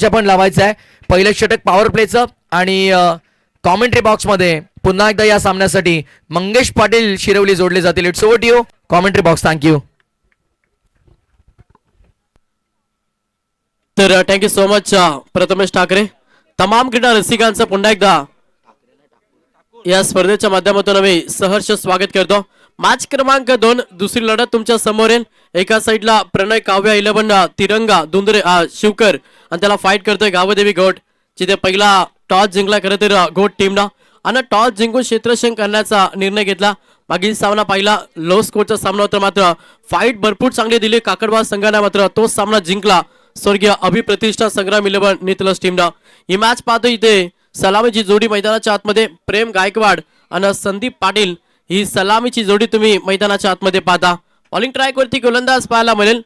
पण लावायचं आहे. पहिलं षटक पॉवर प्लेचं आणि कॉमेंट्री बॉक्स मध्ये पुन्हा एकदा या सामन्यासाठी मंगेश पाटील शिरवली जोडले जातील. It's over to you commentary box. Thank you. तर thank you so much Prathamesh Thackeray. तमाम क्रीडा रसिकांचं पुन्हा एकदा या स्पर्धेच्या माध्यमातून आम्ही सहर्ष स्वागत करतो. मॅच क्रमांक 2 दुसरी लढत तुमच्या समोर येईल. एका साईडला प्रणय काव्या 11 तिरंगा दुंदरे शिवकर आणि त्याला फाईट करतोय गावदेवी घोट, जिथे पहिला टॉस जिंकला खरं तर घोट टीमला आणि टॉस जिंकून क्षेत्ररक्षण करण्याचा निर्णय घेतला. मागील सामना पहिला लो स्कोरचा सामना होता, मात्र फाईट भरपूर चांगली दिली काकडवास संघाने, मात्र तो सामना जिंकला स्वर्गीय अभिप्रतिष्ठा संग्राम 11 नितलस टीमला. ही मॅच पाहतो इथे सलामीची जोडी मैदानाच्या आतमध्ये प्रेम गायकवाड आणि संदीप पाटील ही सलामीची जोडी तुम्ही मैदानाच्या आतमध्ये पाहता. बॉलिंग ट्रॅक वरती गोलंदाज पाहायला मिळेल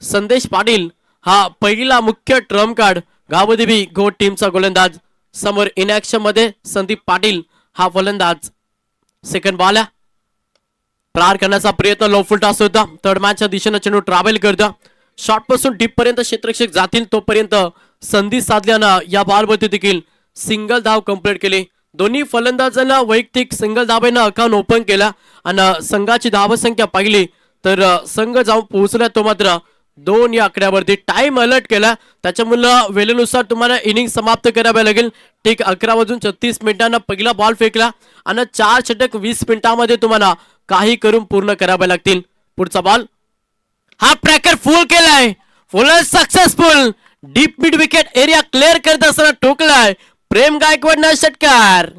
संदेश पाटील, हा पहिला मुख्य ट्रम्प कार्ड गावदेवी घोट टीमचा गोलंदाज. समोर इन ऍक्शन मध्ये संदीप पाटील हा फलंदाज. सेकंड बॉल प्रहार करण्याचा प्रयत्न लो फुल टॉस होता. थर्ड मॅचच्या दिशेने चेंडू ट्रॅव्हल करता शॉट पासून डीप पर्यंत क्षेत्ररक्षक जातील तोपर्यंत संधी साधल्यानं या बॉलवरती देखील सिंगल धाव कंप्लीट केली. दोन्ही फलंदाजांना वैयक्तिक सिंगल धावेनं अकाउंट ओपन केला आणि संघाची धावसंख्या पाहिली तर संघ जाऊन पोहोचला तो मात्र 2 या आकड्यावरती. टाइम अलर्ट केला, त्याच्यामुळे वेळेनुसार तुम्हाला इनिंग समाप्त करावे लागेल. ठीक 11:36 पहिला बॉल फेकला आणि 4 षटक 20 मिनिटांमध्ये तुम्हाला काही करून पूर्ण करावे लागतील. पुढचा बॉल हा ट्रॅकर फुल केलाय, फुल successful. Deep mid wicket area clear करत असताना ठोकलाय प्रेम गायकवाड षटकार.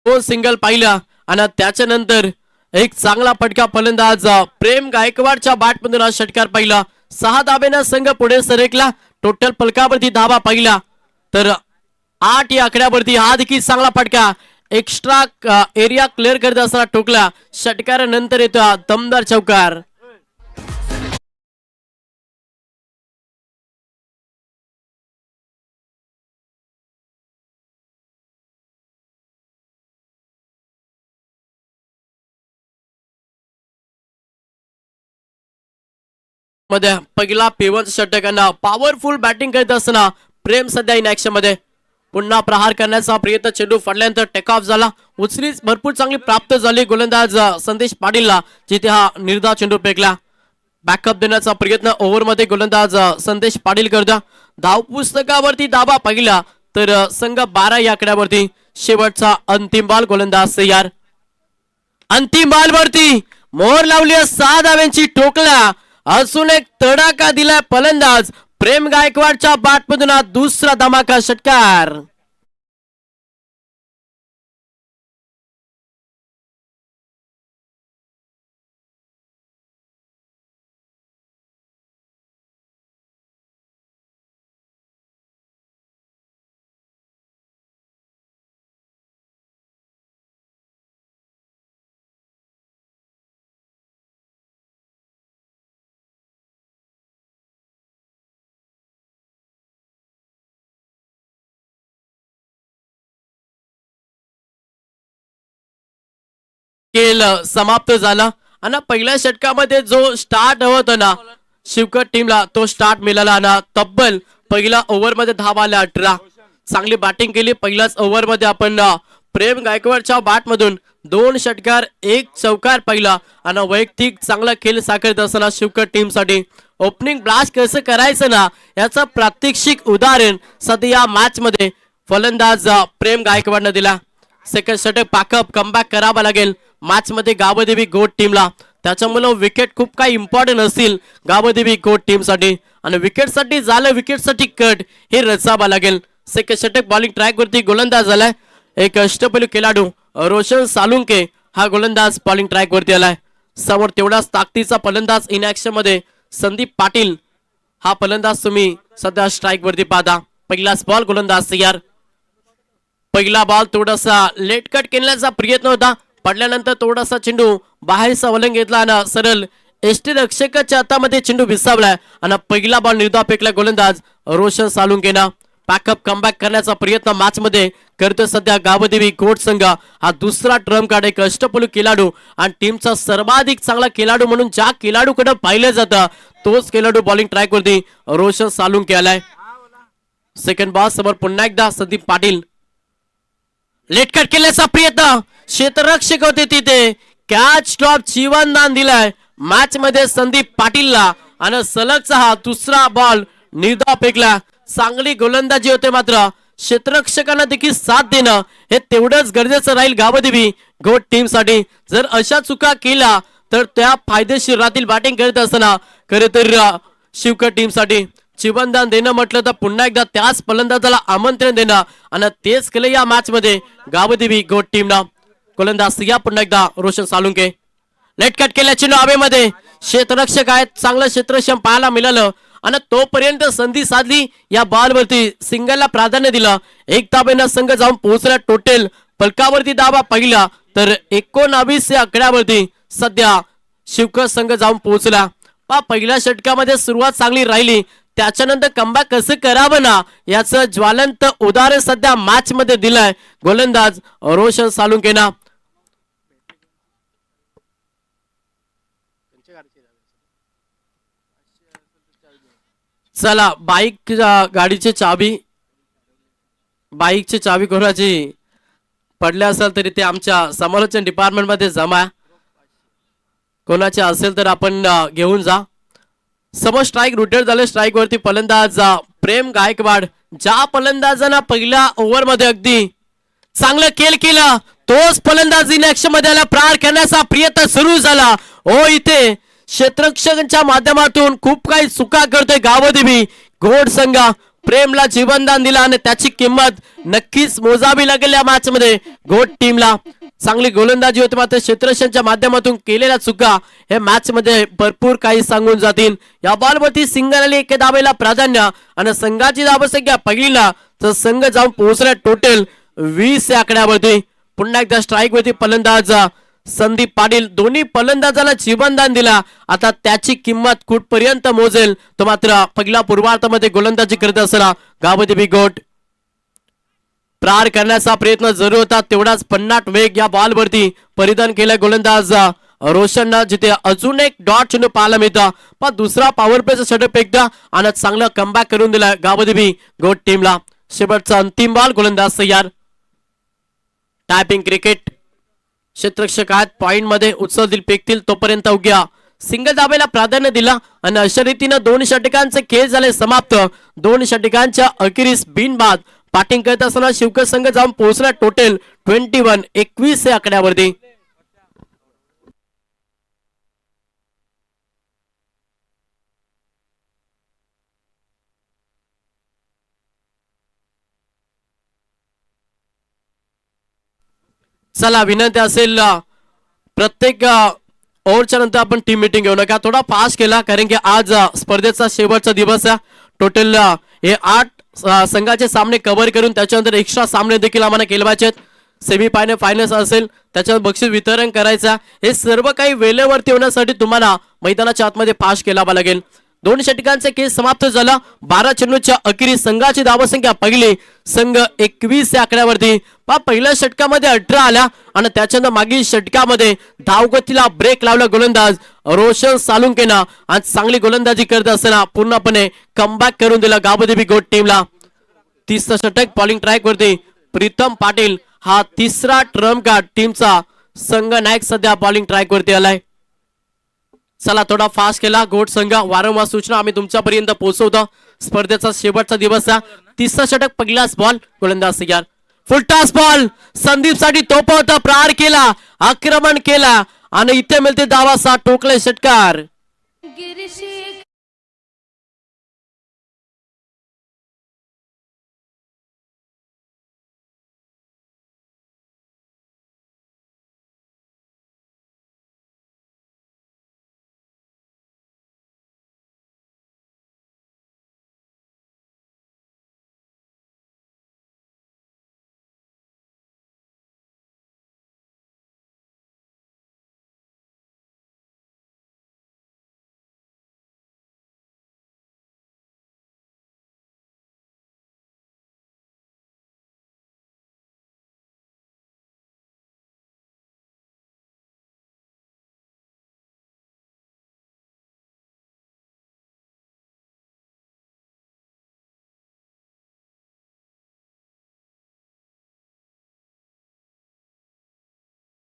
सिंगल पाहिला आणि त्याच्यानंतर एक चांगला फटका फलंदाज प्रेम गायकवाडच्या बॅटमधून हा षटकार पाहिला. 6 धाब्याने संघ पुढे सरकला. टोटल फलकावरती धाबा पाहिला तर 8 या आकड्यावरती हा देखील चांगला फटका एक्स्ट्रा एरिया क्लिअर करत असताना ठोकला. षटकारानंतर येतो दमदार चौकार. मध्ये पहिला पेवनचा षटक आणि पॉवरफुल बॅटिंग करत असताना प्रेम सध्या इन ऍक्शन मध्ये. पुन्हा प्रहार करण्याचा प्रयत्न, चेंडू फडल्यानंतर टेक ऑफ झाला. उचलीच भरपूर चांगली प्राप्त झाली गोलंदाज संदेश पाटीलला, जिथे हा निर्धाव चेंडू फेकला. बॅकअप देण्याचा प्रयत्न ओव्हर मध्ये गोलंदाज संदेश पाटील करता. धाव पुस्तकावरती दाबा पाहिला तर संघ 12 या आकड्यावरती. शेवटचा अंतिम बॉल गोलंदाज तयार. अंतिम बॉल वरती मोहर लावली 6 धाव्यांची ठोकला. अजून एक तडाखा दिलाय फलंदाज प्रेम गायकवाडच्या बॅटमधून दुसरा धमाका षटकार. खेळ समाप्त झाला आणि पहिल्या षटकामध्ये जो स्टार्ट हवा होता ना शिवकर टीमला, तो स्टार्ट मिळाला ना. तब्बल पहिला ओव्हर मध्ये धावा आल्या 18. चांगली बॅटिंग केली पहिल्याच ओव्हर मध्ये. आपण प्रेम गायकवाडच्या बॅट मधून 2 षटकार 1 चौकार पाहिला आणि वैयक्तिक चांगला खेळ साकारत असताना शिवकर टीम साठी ओपनिंग ब्लास्ट कसं करायचं ना याचं प्रात्यक्षिक उदाहरण सध्या या मॅच मध्ये फलंदाज प्रेम गायकवाडनं दिला. सेकंड षटक पॅकअप कमबॅक करावा लागेल मॅच मध्ये गावदेवी घोट टीमला. त्याच्यामुळे विकेट खूप काही इम्पॉर्टंट असतील गावदेवी घोट टीम साठी आणि विकेट साठी झालं, विकेट साठी कट हे रचावा लागेल. सेकंड षटक बॉलिंग ट्रॅक वरती गोलंदाज आलाय एक अष्टपैलू खेळाडू रोशन सालुंके, हा गोलंदाज बॉलिंग ट्रॅक वरती आलाय. समोर तेवढाच ताकदीचा फलंदाज इन ऍक्शन मध्ये संदीप पाटील, हा फलंदाज तुम्ही सध्या स्ट्राईक वरती पाहता. पहिलाच बॉल गोलंदाज तयार. पहिला बॉल थोडासा लेट कट केल्याचा प्रयत्न होता, पडल्यानंतर थोडासा चेंडू बाहेरचा वलंग घेतला आणि सरळ एसटी रक्षकाच्या हातामध्ये चेंडू विसावलाय आणि पहिला बॉल निर्धाव फेकला गोलंदाज रोशन सालुंकेना. पॅकअप कमबॅक करण्याचा प्रयत्न मॅच मध्ये करतोय सध्या गावदेवी गोट संघ. हा दुसरा ट्रम कार्ड एक अष्टपैलू खेळाडू आणि टीमचा सर्वाधिक चांगला खेळाडू म्हणून ज्या खेळाडूकडे पाहिलं जातं तोच खेळाडू बॉलिंग ट्राय वरती रोशन सालुंके आलाय. सेकंड बॉल समोर पुन्हा एकदा संदीप पाटील. लेटकट केल्याचा प्रयत्न क्षेत्ररक्षक होते तिथे कॅच ड्रॉप जीवनदान दिलाय मॅच मध्ये संदीप पाटीलला आणि सलगचा हा दुसरा बॉल निर्धाव फेकला. चांगली गोलंदाजी होते मात्र क्षेत्ररक्षकांना देखील साथ देणं हे तेवढंच गरजेचं राहील गावदेवी गोट टीम साठी. जर अशा चुका केल्या तर त्या फायदेशीर राहतील बॅटिंग करत असताना. खरे तर शिवकर टीम साठी जीवनदान देणं म्हटलं तर पुन्हा एकदा त्याच फलंदाजाला आमंत्रण देणं आणि तेच केलं या मॅच मध्ये गावदेवी गोट टीमनं. गोलंदाज या पुन्हा एकदा रोशन सालुंके. नेटकट केल्या चेंडू हवेमध्ये क्षेत्ररक्षक आहेत चांगलं क्षेत्ररक्षण पाहायला मिळालं आणि तोपर्यंत संधी साधली या बॉलवरती सिंगलला प्राधान्य दिलं. एक धाब्यानं संघ जाऊन पोहोचला. टोटल फलकावरती धाबा पहिला तर 19 या आकड्यावरती सध्या शिवकर संघ जाऊन पोहोचला. पहिल्या षटकामध्ये सुरुवात चांगली राहिली त्याच्यानंतर कमबॅक कसं करावं ना याचं ज्वलंत उदाहरण सध्या मॅच मध्ये दिलंय गोलंदाज रोशन सालुंकेना. चला बाईक गाडीची चावी कोणाची पडल्या असेल तरी ते आमच्या समालोचन डिपार्टमेंट मध्ये जमा. कोणाचे असेल तर आपण घेऊन जा. समोर स्ट्राईक रुटेड झाले. स्ट्राईक वरती फलंदाज प्रेम गायकवाड. ज्या फलंदाजांना पहिल्या ओव्हर मध्ये अगदी चांगलं खेळ केलं तोच फलंदाज इन मध्ये आला. प्रार करण्याचा प्रयत्न सुरू झाला. इथे क्षेत्ररक्षकांच्या माध्यमातून खूप काही चुका करतोय गावदेवी गोड संघ. प्रेमला जीवनदान दिला आणि त्याची किंमत नक्कीच मोजावी लागेल या मॅच मध्ये गोड टीमला. चांगली गोलंदाजी होती मात्र क्षेत्ररक्षकांच्या माध्यमातून केलेल्या चुका हे मॅच मध्ये भरपूर काही सांगून जातील. या बॉलवरती सिंगल आली. एक धावेला प्राधान्य आणि संघाची धावसंख्या पहिलीला तर संघ जाऊन पोहोचला टोटल 20 या आकड्यावरती. पुन्हा एकदा स्ट्राईक वरती फलंदाज संदीप पाटील. दोन्ही फलंदाजाला जीवनदान दिला. आता त्याची किंमत कुठपर्यंत मोजेल तो मात्र पहिल्या पूर्वार्धामध्ये गोलंदाजी करत असला गावदेवी गोट. प्रार करण्याचा प्रयत्न जरूर होता तेवढाच पन्नाट वेग या बॉलवरती परिधान केला गोलंदाज रोशननं. जिथे अजून एक डॉट चेंडू पाहायला मिळतं पण दुसरा पॉवर प्लेचा षटक एकदा आणि चांगलं कमबॅक करून दिला गावदेवी गोट टीमला. शेवटचा अंतिम बॉल गोलंदाज तयार. टायपिंग क्रिकेट क्षेत्ररक्षक आहेत पॉइंट मध्ये उचलतील फेकतील तोपर्यंत उग्या सिंगल धाब्याला प्राधान्य दिला आणि अशा रीतीनं 2 षटकांचे खेळ झाले समाप्त. 2 षटकांच्या अखेरीस बिनबाद बॅटिंग करत असताना शिवकर संघ जाऊन पोहोचला टोटल 21 या आकड्यावरती. चला विनंती असेल प्रत्येक ओव्हरच्या नंतर आपण टीम मीटिंग घेऊ नका. थोडा फास्ट केला कारण की आज स्पर्धेचा शेवटचा दिवस आहे. टोटल हे 8 संघाचे सामने कव्हर करून त्याच्यानंतर एक्स्ट्रा सामने देखील आम्हाला खेळवायचे आहेत. सेमी फायनल फायनल असेल त्याच्यावर बक्षीस वितरण करायचं. हे सर्व काही वेळेवरती होण्यासाठी तुम्हाला मैदानाच्या आतमध्ये फास्ट केलावा लागेल. 2 षटकांचे खेळ समाप्त झाला. 12 चेंडूच्या अखेरीस संघाची धावसंख्या पहिली संघ 21 या आकड्यावरती. पहिल्या षटकामध्ये 18 आल्या आणि त्याच्यानंतर मागील षटकामध्ये धावगतीला ब्रेक लावला गोलंदाज रोशन सालुंकेनं आणि चांगली गोलंदाजी करत असताना पूर्णपणे कमबॅक करून दिला गावदेवी गोट टीमला. 30 षटक बॉलिंग ट्रॅक वरती प्रीतम पाटील हा तिसरा ट्रम्प कार्ड टीमचा संघ नायक सध्या बॉलिंग ट्रॅक वरती आलाय. चला थोडा फास्ट केला गोट संघ. वारंवार सूचना आम्ही तुमच्यापर्यंत पोहोचवतो. स्पर्धेचा शेवटचा दिवस आहे. 30 षटक पहिलाच बॉल गोलंदाज तयार. फुलटॉस बॉल संदीप साठी तोप होता. प्रहार केला आक्रमण केला आणि इथे मिळते धावा. टोकले षटकार.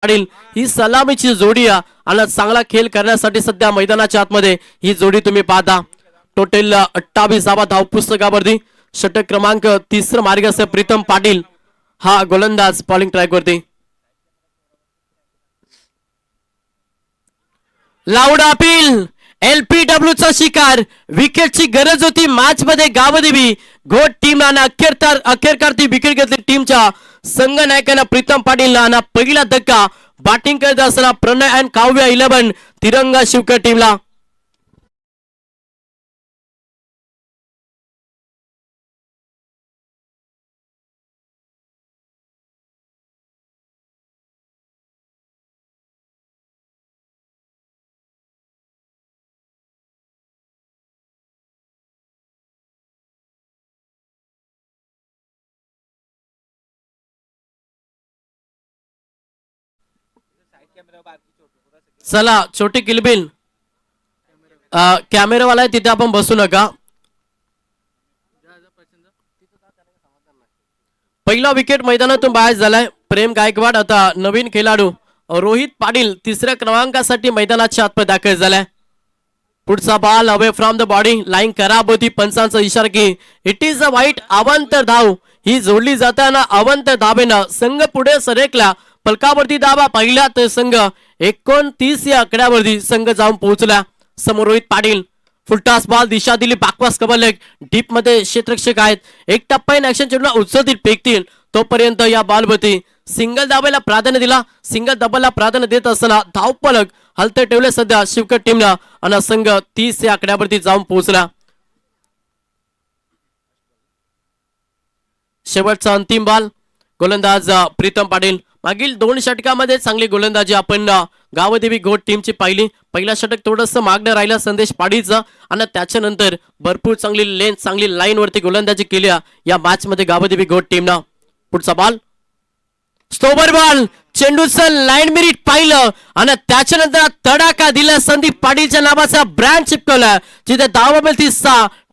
पाटील ही सलामीची जोडी आहे आणि चांगला खेळ करण्यासाठी सध्या मैदानाच्या आतमध्ये ही जोडी तुम्ही पाहता. टोटल 28 धाव पुस्तकावरती. षटक क्रमांक 3 मार्ग असे प्रीतम पाटील हा गोलंदाज बॉलिंग ट्रॅक वरती. Loud appeal. LPW चा शिकार. विकेटची गरज होती मॅच मध्ये गावदेवी घोट टीम आणि अखेरकार ती विकेट घेतली टीमच्या संघनायकांना प्रीतम पाटील आणि पहिला धक्का बॅटिंग करत असताना प्रणय अँड काव्य 11 तिरंगा शिवकर टीमला. चला छोटी किलबिल कॅमेरावाला आहे तिथे आपण बसू नका. पहिला विकेट मैदानातून बाहेर झालाय. प्रेम गायकवाड आता नवीन खेळाडू रोहित पाटील तिसऱ्या क्रमांकासाठी मैदानाच्या आतमध्ये दाखल झालाय. पुढचा ball away from the body. Line खराब होती. पंचांचा इशारा की इट इज अ वाईट. अवंतर धाव ही जोडली जाताना अवंतर धावेनं संघ पुढे सरकला. फलकावरती दाबा पहिला तर संघ 29 या आकड्यावरती संघ जाऊन पोहोचला. समोर रोहित पाटील फुलटॉस बॉल दिशा दिली. बाकवास कबर लेग डीप मध्ये क्षेत्ररक्षक आहेत. एक टप्पा ऍक्शन चेंडूला उचलतील फेकतील तोपर्यंत या बॉलवरती सिंगल दाबायला प्राधान्य दिला. सिंगल दाबाला प्राधान्य देत असताना धावफलक हलते ठेवले सध्या शिवकर टीमला आणि संघ 30 या आकड्यावरती जाऊन पोहोचला. शेवटचा अंतिम बॉल. गोलंदाज प्रीतम पाटील. मागील 2 षटकामध्ये चांगली गोलंदाजी आपण गावदेवी घोट टीमची पाहिली. पहिला षटक थोडंसं मागणं राहिला संदेश पाडीचा आणि त्याच्यानंतर भरपूर चांगली लेंथ चांगली लाईन वरती गोलंदाजी केली या मॅच मध्ये गावदेवी घोट टीमनं. पुढचा बॉल स्टोबर बॉल. चेंडूचं लाईन मिरिट पाहिलं आणि त्याच्यानंतर तडाखा दिला. संदीप पाटीलच्या नावाचा ब्रँड चिपकवला जिथे धावा 30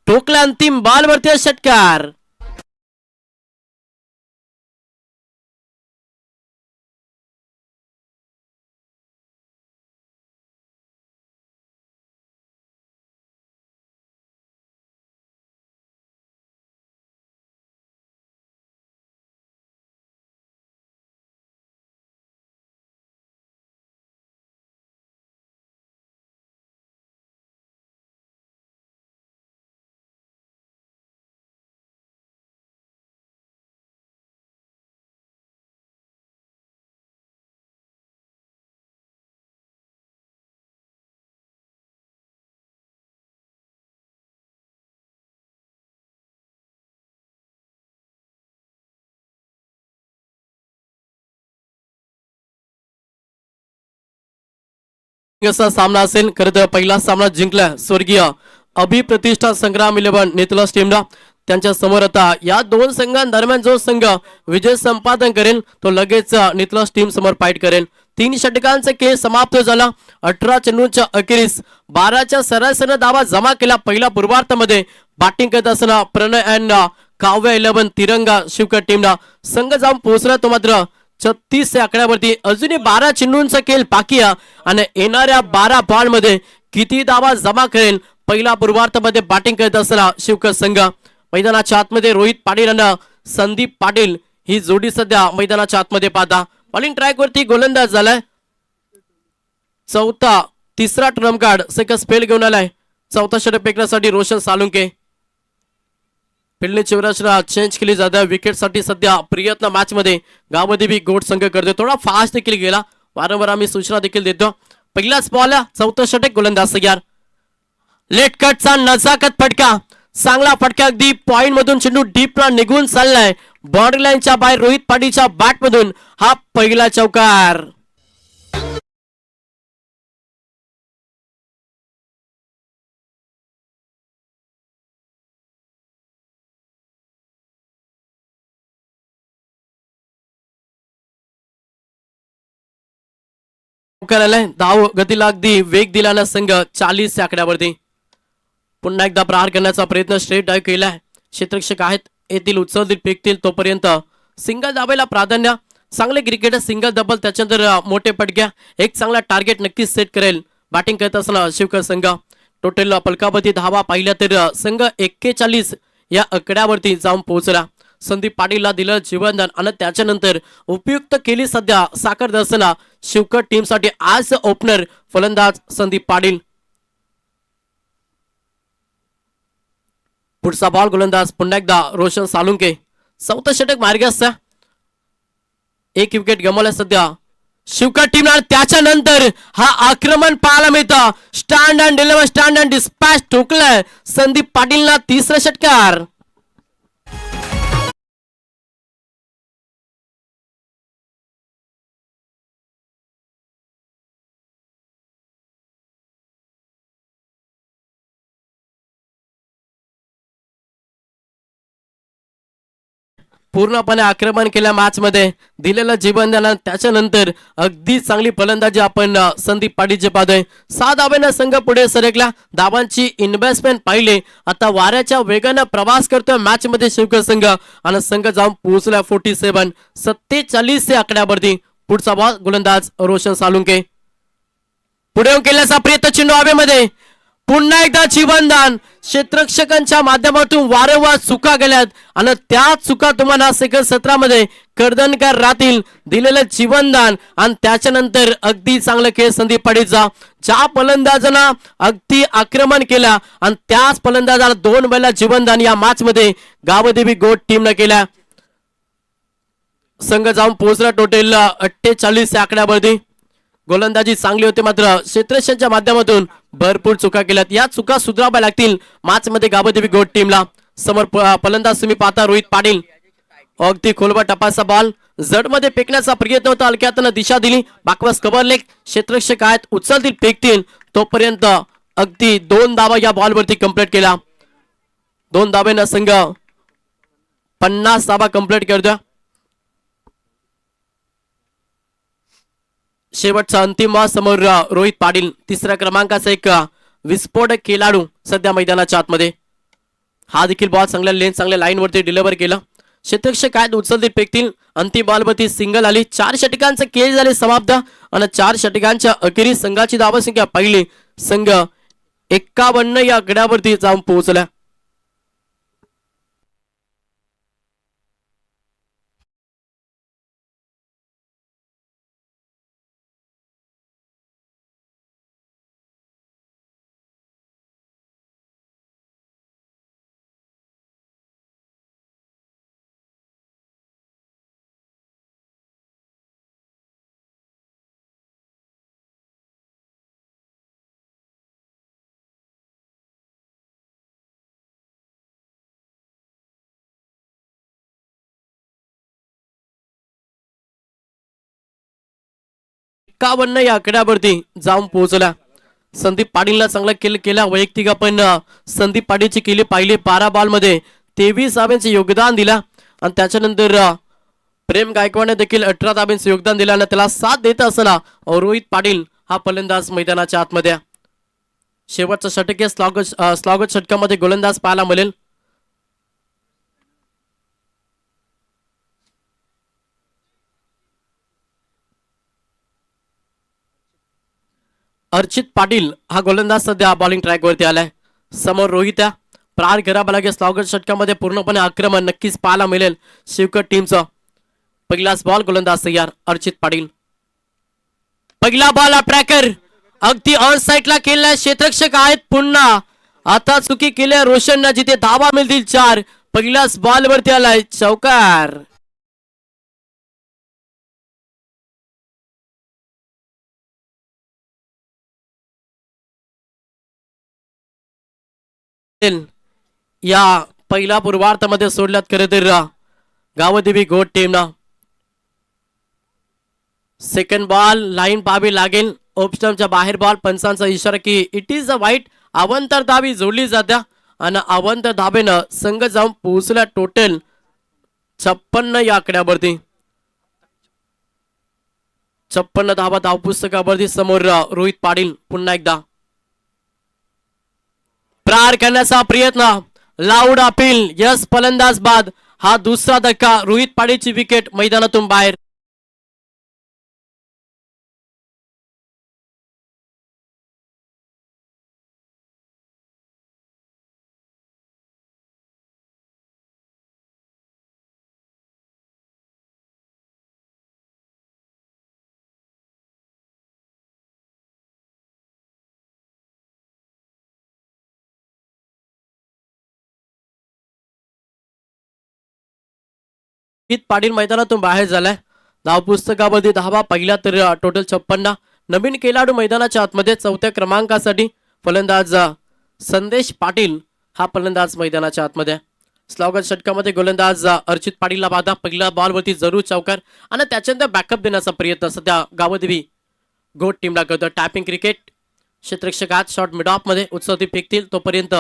ठोकला. अंतिम बॉल वरती षटकार. असा सामना असेल. खरं तर पहिला सामना जिंकला स्वर्गीय अभिप्रतिष्ठा संग्राम 11 नेतलस टीमला. त्यांच्या समोर आता या 2 संघांदरम्यान जो संघ विजय संपादन करेल तो लगेच नेतलस टीम समोर फाईट करेल. 3 षटकांचा खेळ समाप्त झाला. 18 चेंडूंच्या अखेरीस 12च्या सरासरीने धावा जमा केला. पहिल्या पूर्वार्धामध्ये बॅटिंग करत असताना प्रणय अँड काव्य 11 तिरंगा शिवकर टीमला संघ जाऊन पोहोचला. तो मात्र 36 या आकड्यावरती अजूनही 12 चेंडूंचा खेळ बाकी आहे आणि येणाऱ्या 12 बॉल मध्ये किती धावा जमा करेल पहिला पूर्वार्धामध्ये बॅटिंग करत असताना शिवकर संघ. मैदानाच्या आतमध्ये रोहित पाटील आणि संदीप पाटील ही जोडी सध्या मैदानाच्या आतमध्ये पाहता. बॉलिंग ट्रॅक वरती गोलंदाज झालाय. तिसरा ट्रम्प कार्ड सेकंड स्पेल घेऊन आलाय. चौथा षटक फेकण्यासाठी रोशन सालुंके. फिल्डची रचना चेंज केली जाते. विकेट साठी सध्या प्रयत्न मॅच मध्ये गावदेवी घोट संघ करतो. थोडा फास्ट देखील गेला. वारंवार आम्ही सूचना देखील देतो. पहिलाच बॉल चौथा षटक गोलंदाज तयार. लेट कटचा नजाकत फटका. चांगला फटका अगदी पॉइंट मधून चेंडू डीपला निघून चाललाय. बाउंड्री लाईनच्या बाहेर रोहित पाटीलच्या बॅट मधून हा पहिला चौकार. धाव गतीला अगदी वेग दिल्यानं संघ 40 आकड्यावरती. पुन्हा एकदा प्रहार करण्याचा प्रयत्न स्ट्रेट डाईव्ह केलाय. क्षेत्ररक्षक आहेत येथील उचलतील फेकतील तोपर्यंत सिंगल दाबायला प्राधान्य. चांगले क्रिकेटर सिंगल डबल त्याच्यानंतर मोठे पटक्या एक चांगला टार्गेट नक्कीच सेट करेल बॅटिंग करत असताना शिवकर संघ. टोटल पलकावती धावा पाहिल्या तर संघ 41 या आकड्यावरती जाऊन पोहोचला. संदीप पाटीलला दिलं जीवनदान आणि त्याच्यानंतर उपयुक्त केली सध्या साखर दर्शना शिवकर टीमसाठी आज ओपनर फलंदाज संदीप पाटील. पुढचा बॉल गोलंदाज पुन्हा एकदा रोशन सालुंके. चौथं षटक मार्गास एक विकेट गमावला सध्या शिवकर टीम. त्याच्यानंतर हा आक्रमण पाहायला मिळतं. Stand and deliver stand and dispatch ठोकलाय संदीप पाटीलला तिसरा षटकार. पूर्णपणे आक्रमण केल्या मॅच मध्ये दिलेलं जीवनदान त्याच्यानंतर अगदी चांगली फलंदाजी आपण संदीप पाटीलचे पाहतोय. 6 धाब्यानं संघ पुढे सरकला. धावांची इन्व्हेस्टमेंट पाहिले आता वाऱ्याच्या वेगानं प्रवास करतोय मॅच मध्ये शिवकर संघ आणि संघ जाऊन पोहोचला 47 या आकड्यावरती. पुढचा बॉल गोलंदाज रोशन सालुंके. पुढे येऊन केल्याचा प्रयत्न चेंडू हवेमध्ये पुन्हा एकदा जीवनदान. क्षेत्ररक्षकांच्या माध्यमातून वारंवार चुका गेल्यात आणि त्या चुका तुम्हाला सेकंड 17 मध्ये कर्दनकर राहतील. दिलेलं जीवनदान आणि त्याच्यानंतर अगदी चांगलं खेळ संदीप पाटीलचा. ज्या फलंदाजांना अगदी आक्रमण केला आणि त्याच फलंदाजाला 2 वेळा जीवनदान या मॅच मध्ये गावदेवी गोट टीमनं केल्या. संघ जाऊन पोहोचला टोटल 48 या आकड्यावरती. गोलंदाजी चांगली होती मात्र क्षेत्ररक्षणाच्या माध्यमातून भरपूर चुका केल्यात. या चुका सुधाराव्या लागतील मॅच मध्ये गावदेवी गोट टीमला. समोर फलंदाज तुम्ही पाहता रोहित पाटील. अगदी खोलवर टपाचा बॉल जड मध्ये फेकण्याचा प्रयत्न होता. हलक्यातनं दिशा दिली. बाकवास कव्हर लेग क्षेत्ररक्षक आहेत उचलतील फेकतील तोपर्यंत अगदी 2 धावा या बॉलवरती कंप्लीट केला. 2 धाब्यानं संघ 50 धावा कंप्लीट करतोय. शेवटचा अंतिम समोर रोहित पाटील तिसऱ्या क्रमांकाचा एक विस्फोटक खेळाडू सध्या मैदानाच्या आतमध्ये. हा देखील बॉल चांगल्या लेन चांगल्या लाईन वरती डिलिव्हर केला. क्षेत्ररक्षक काय उचलतील फेकतील. अंतिम बॉल वरती सिंगल आली. 4 षटकांचे खेळ झाले समाप्त आणि 4 षटकांच्या अखेरीस संघाची धावसंख्या पाहिली संघ 51 या आकड्यावरती जाऊन पोहोचला. या आकड्यावरती जाऊन पोहोचला. संदीप पाटीलला चांगला केला वैयक्तिक आपण संदीप पाटीलची केली पाहिली. 12 बॉल मध्ये 23 धाब्यांचे योगदान दिला आणि त्याच्यानंतर प्रेम गायकवाडने देखील 18 धाब्यांचे योगदान दिलं आणि त्याला साथ देत असताना रोहित पाटील हा फलंदाज मैदानाच्या आतमध्ये. शेवटचा षटक स्लॉगत षटकामध्ये गोलंदाज पाहायला मिळेल. अर्चित पाटील हा गोलंदाज सध्या बॉलिंग ट्रॅक वरती आलाय. समोर रोहित प्रार घराबालागे स्लॉगत षटकामध्ये पूर्णपणे आक्रमण नक्कीच पाहायला मिळेल शिवकर टीमचं. पहिलाच बॉल गोलंदाज तयार अर्चित पाटील. पहिला बॉल ट्रॅकर अगदी ऑन साइडला केलाय. क्षेत्ररक्षक आहेत पुन्हा आता चुकी केल्या रोशनना जिथे धावा मिळतील 4. पहिल्याच बॉल वरती आलाय चौकार. या पहिल्या पूर्वार्धामध्ये सोडल्यात खरं तर गावदेवी गोट टीमना. सेकंड बॉल लाईन पाहावी लागेल. ऑप्शनच्या बाहेर बॉल. पंचांचा इशारा की इट इज अ वाईट. अवंतर धावी जोडली जात्या आणि अवंतर धाबेनं संघ जाऊन पोहोचला टोटल 56 या आकड्यावरती. 56 धावा धावपुस्तकावरती. समोर रोहित पाटील पुन्हा एकदा प्रार करण्याचा प्रयत्न. Loud appeal. यस फलंदाज बाद. हा दुसरा धक्का. रोहित पाटीलची विकेट मैदानातून बाहेर. पाटील मैदानातून बाहेर झालाय. धाव पुस्तकामध्ये धावा पहिला तर टोटल 56. नवीन खेळाडू मैदानाच्या आतमध्ये चौथ्या क्रमांकासाठी फलंदाज संदेश पाटील हा फलंदाज मैदानाच्या आतमध्ये. स्लॉगन षटकामध्ये गोलंदाज अर्चित पाटीलला बाधा. पहिल्या बॉलवरती जरूर चौकार आणि त्याच्यानंतर बॅकअप देण्याचा प्रयत्न सध्या गावदेवी गोट टीमला करतो. टॅपिंग क्रिकेट क्षेत्ररक्षक हात शॉट मिड ऑफ मध्ये उत्सवती फेकतील तोपर्यंत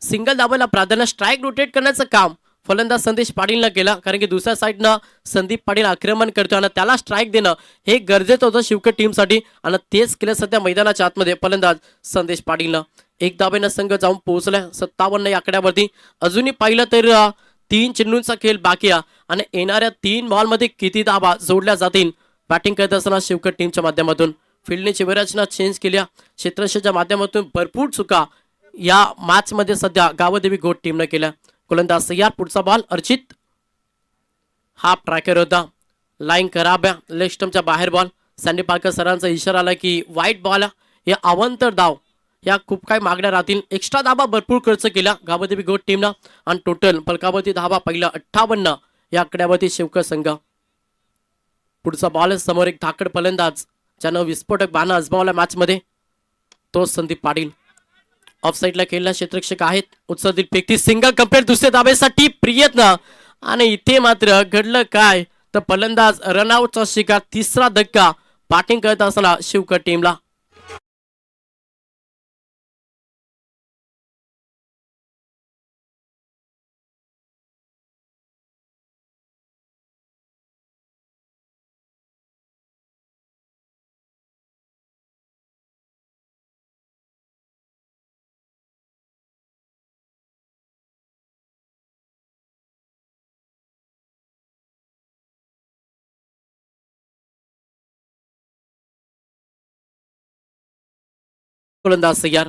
सिंगल धावायला प्राधान्य. स्ट्राईक रोटेट करण्याचं काम फलंदाज संदेश पाटीलनं केलं, कारण की दुसऱ्या साईडनं संदीप पाटील आक्रमण करतो आणि त्याला स्ट्राईक देणं हे गरजेचं होतं शिवकट टीमसाठी आणि तेच केलं सध्या मैदानाच्या आतमध्ये फलंदाज संदेश पाटीलनं. एक धावेनं संघ जाऊन पोहोचलाय 57 या आकड्यावरती. अजूनही पाहिलं तर 3 चेंडूंचा खेळ बाकी आहे आणि येणाऱ्या 3 बॉलमध्ये किती धावा जोडल्या जातील बॅटिंग करत असताना शिवकट टीमच्या माध्यमातून. फिल्डने रचना चेंज केल्या क्षेत्ररक्षणाच्या माध्यमातून. भरपूर चुका या मॅच मध्ये सध्या गावदेवी गोट टीमनं केल्या. गोलंदाज तयार. पुढचा बॉल अर्चित. हाफ ट्रॅकर होता. लाईन खराब आहे. लेग स्टंपच्या बाहेर बॉल. सँडी पार्कर सरांचा इशारा आला की वाईट बॉल या अवांतर धाव या खूप काही मागण्या राहतील. एक्स्ट्रा धाबा भरपूर खर्च केला गावदेवी गोट टीमनं आणि टोटल फलकावरती धाबा पहिला 58 या आकड्यावरती शिवकट संघ. पुढचा बॉल समोर एक धाकड फलंदाज ज्यानं विस्फोटक बाणा आजमावला मॅच मध्ये तो संदीप पाटील. ऑफसाईडला खेळला क्षेत्ररक्षक आहेत. उत्सव फेकती सिंगल कंप्लीट. दुसऱ्या धाब्यासाठी प्रयत्न आणि इथे मात्र घडलं काय तर फलंदाज रनआउटचा शिकार. तिसरा धक्का बॅटिंग करत असला शिवकट टीमला. गोलंदाज तयार.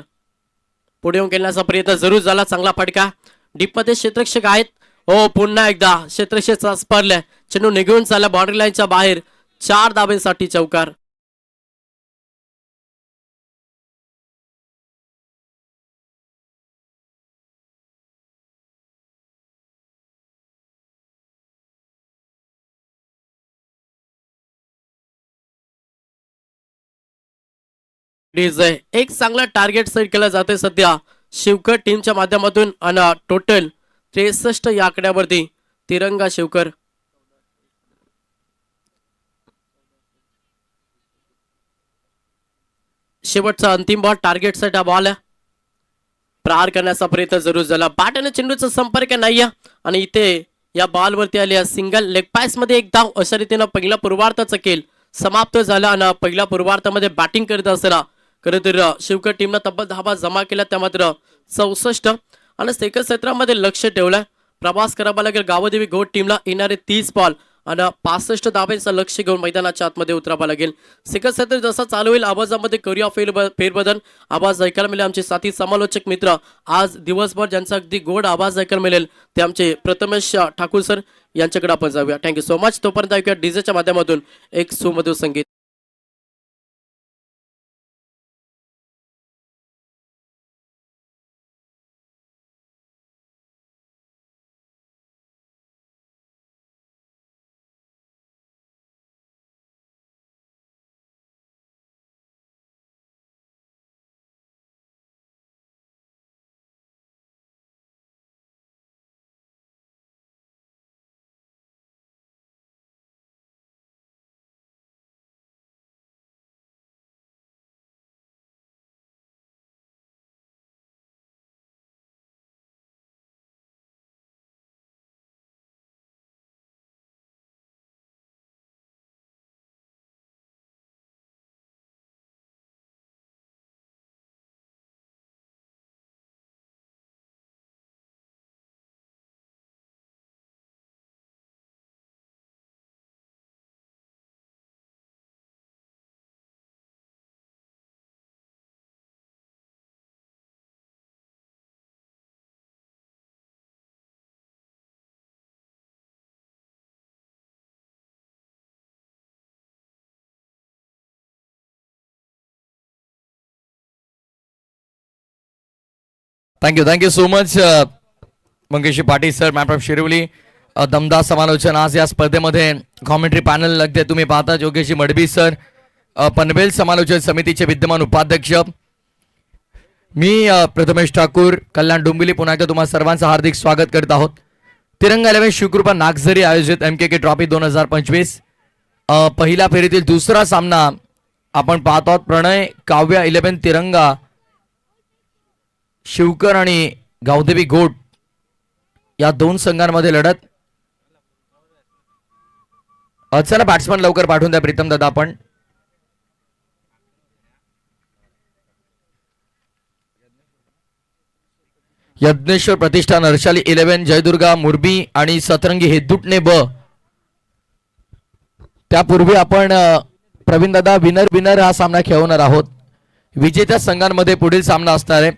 पुढे येऊन खेळण्याचा प्रयत्न जरूर झाला. चांगला फटका. डीप मध्ये क्षेत्ररक्षक आहेत. हो पुन्हा एकदा क्षेत्ररक्षक स्पर्धल्या. चेंडू निघून चालला बाउंड्री लाईनच्या बाहेर. 4 धाब्यांसाठी चौकार. एक चांगला टार्गेट सेट केला जातोय सध्या शिवकट टीमच्या माध्यमातून आणि टोटल 63 या आकड्यावरती तिरंगा शिवकर. शेवटचा अंतिम बॉल टार्गेट सेट हा बॉल आहे. प्रहार करण्याचा प्रयत्न जरूर झाला. बॅट आणि चेंडूचा संपर्क नाही आणि इथे या बॉलवरती आली सिंगल. लेग पॅस मध्ये एक धाव. अशा रीतीनं पहिला पूर्वार्धाचा खेळ समाप्त झाला आणि पहिल्या पूर्वार्धामध्ये बॅटिंग करत असताना खरं तर शिवकट टीमनं तब्बल धावा जमा केल्या. त्या मात्र 64 आणि सेकंड क्षेत्रामध्ये लक्ष ठेवलंय. प्रवास करावा लागेल गावदेवी गोट टीमला. येणारे 30 बॉल आणि 65 धाब्यांचं लक्ष घेऊन मैदानाच्या आतमध्ये उतरावं लागेल. सेकंड क्षेत्र जसा चालू होईल आवाजामध्ये करूया फेरबदल. आवाज ऐकायला मिळेल आमचे साथी समालोचक मित्र. आज दिवसभर ज्यांचा अगदी गोड आवाज ऐकायला मिळेल ते आमचे प्रथमेश ठाकूर सर यांच्याकडे आपण जाऊया. Thank you so much. तोपर्यंत ऐकूया डीजेच्या माध्यमातून एक सुमधुर संगीत. Thank you so much Mangeshi Patil sir, man from Shirwali. दमदार समालोचन आज या स्पर्धेमध्ये कॉमेंट्री पॅनल लागते. तुम्ही पाहता योगेश मडबी सर, पनवेल समालोचन समितीचे विद्यमान उपाध्यक्ष. मी प्रथमेश ठाकूर, कल्याण डोंबिवली पुन्हा एकदा तुम्हा सर्वांचं हार्दिक स्वागत करत आहोत. तिरंगा 11 शिवकृपा नागझरी आयोजित MKK ट्रॉफी 2025 पहिल्या फेरीतील दुसरा सामना आपण पाहतो आहोत. प्रणय काव्या 11 तिरंगा शिवकर आणि गावदेवी गोट या दोन संघांमध्ये लढत. चला बॅट्समन लवकर पाठवून द्या प्रीतम दादा. आपण यज्ञेश्वर प्रतिष्ठान हर्षाली 11 जयदुर्गा मुरबी आणि सतरंगी हेदुटणे ब. त्यापूर्वी आपण प्रवीण दादा विनर हा सामना खेळवणार आहोत. विजेत्या संघांमध्ये पुढील सामना असणार आहे.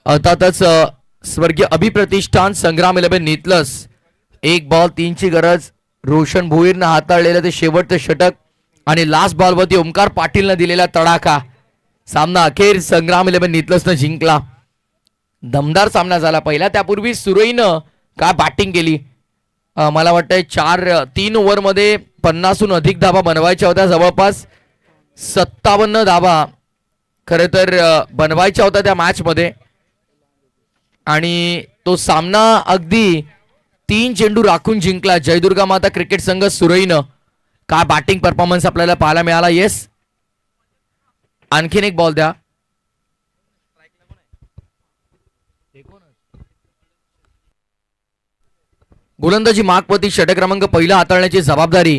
अर्थातच स्वर्गीय अभिप्रतिष्ठान संग्राम 11 नितलस 1 बॉल 3 ची गरज. रोशन भोईरनं हाताळलेलं ते शेवटचं षटक आणि लास्ट बॉलवरती ओमकार पाटीलनं दिलेला तडाखा. सामना अखेर संग्राम 11 नितलसनं जिंकला. दमदार सामना झाला पहिला. त्यापूर्वी सुरईनं काय बॅटिंग केली. मला वाटतंय 3 ओव्हरमध्ये 50हून अधिक धाबा बनवायच्या होत्या. जवळपास 57 धाबा खरं तर बनवायच्या होत्या त्या मॅच मध्ये आणि तो सामना अगदी 3 चेंडू राखून जिंकला जयदुर्गा माता क्रिकेट संघ सुरईनं. काय बॅटिंग परफॉर्मन्स आपल्याला पाहायला मिळाला. येस, आणखीन एक बॉल द्या. गोलंदाजी मार्कवरती षटक क्रमांक पहिला हाताळण्याची जबाबदारी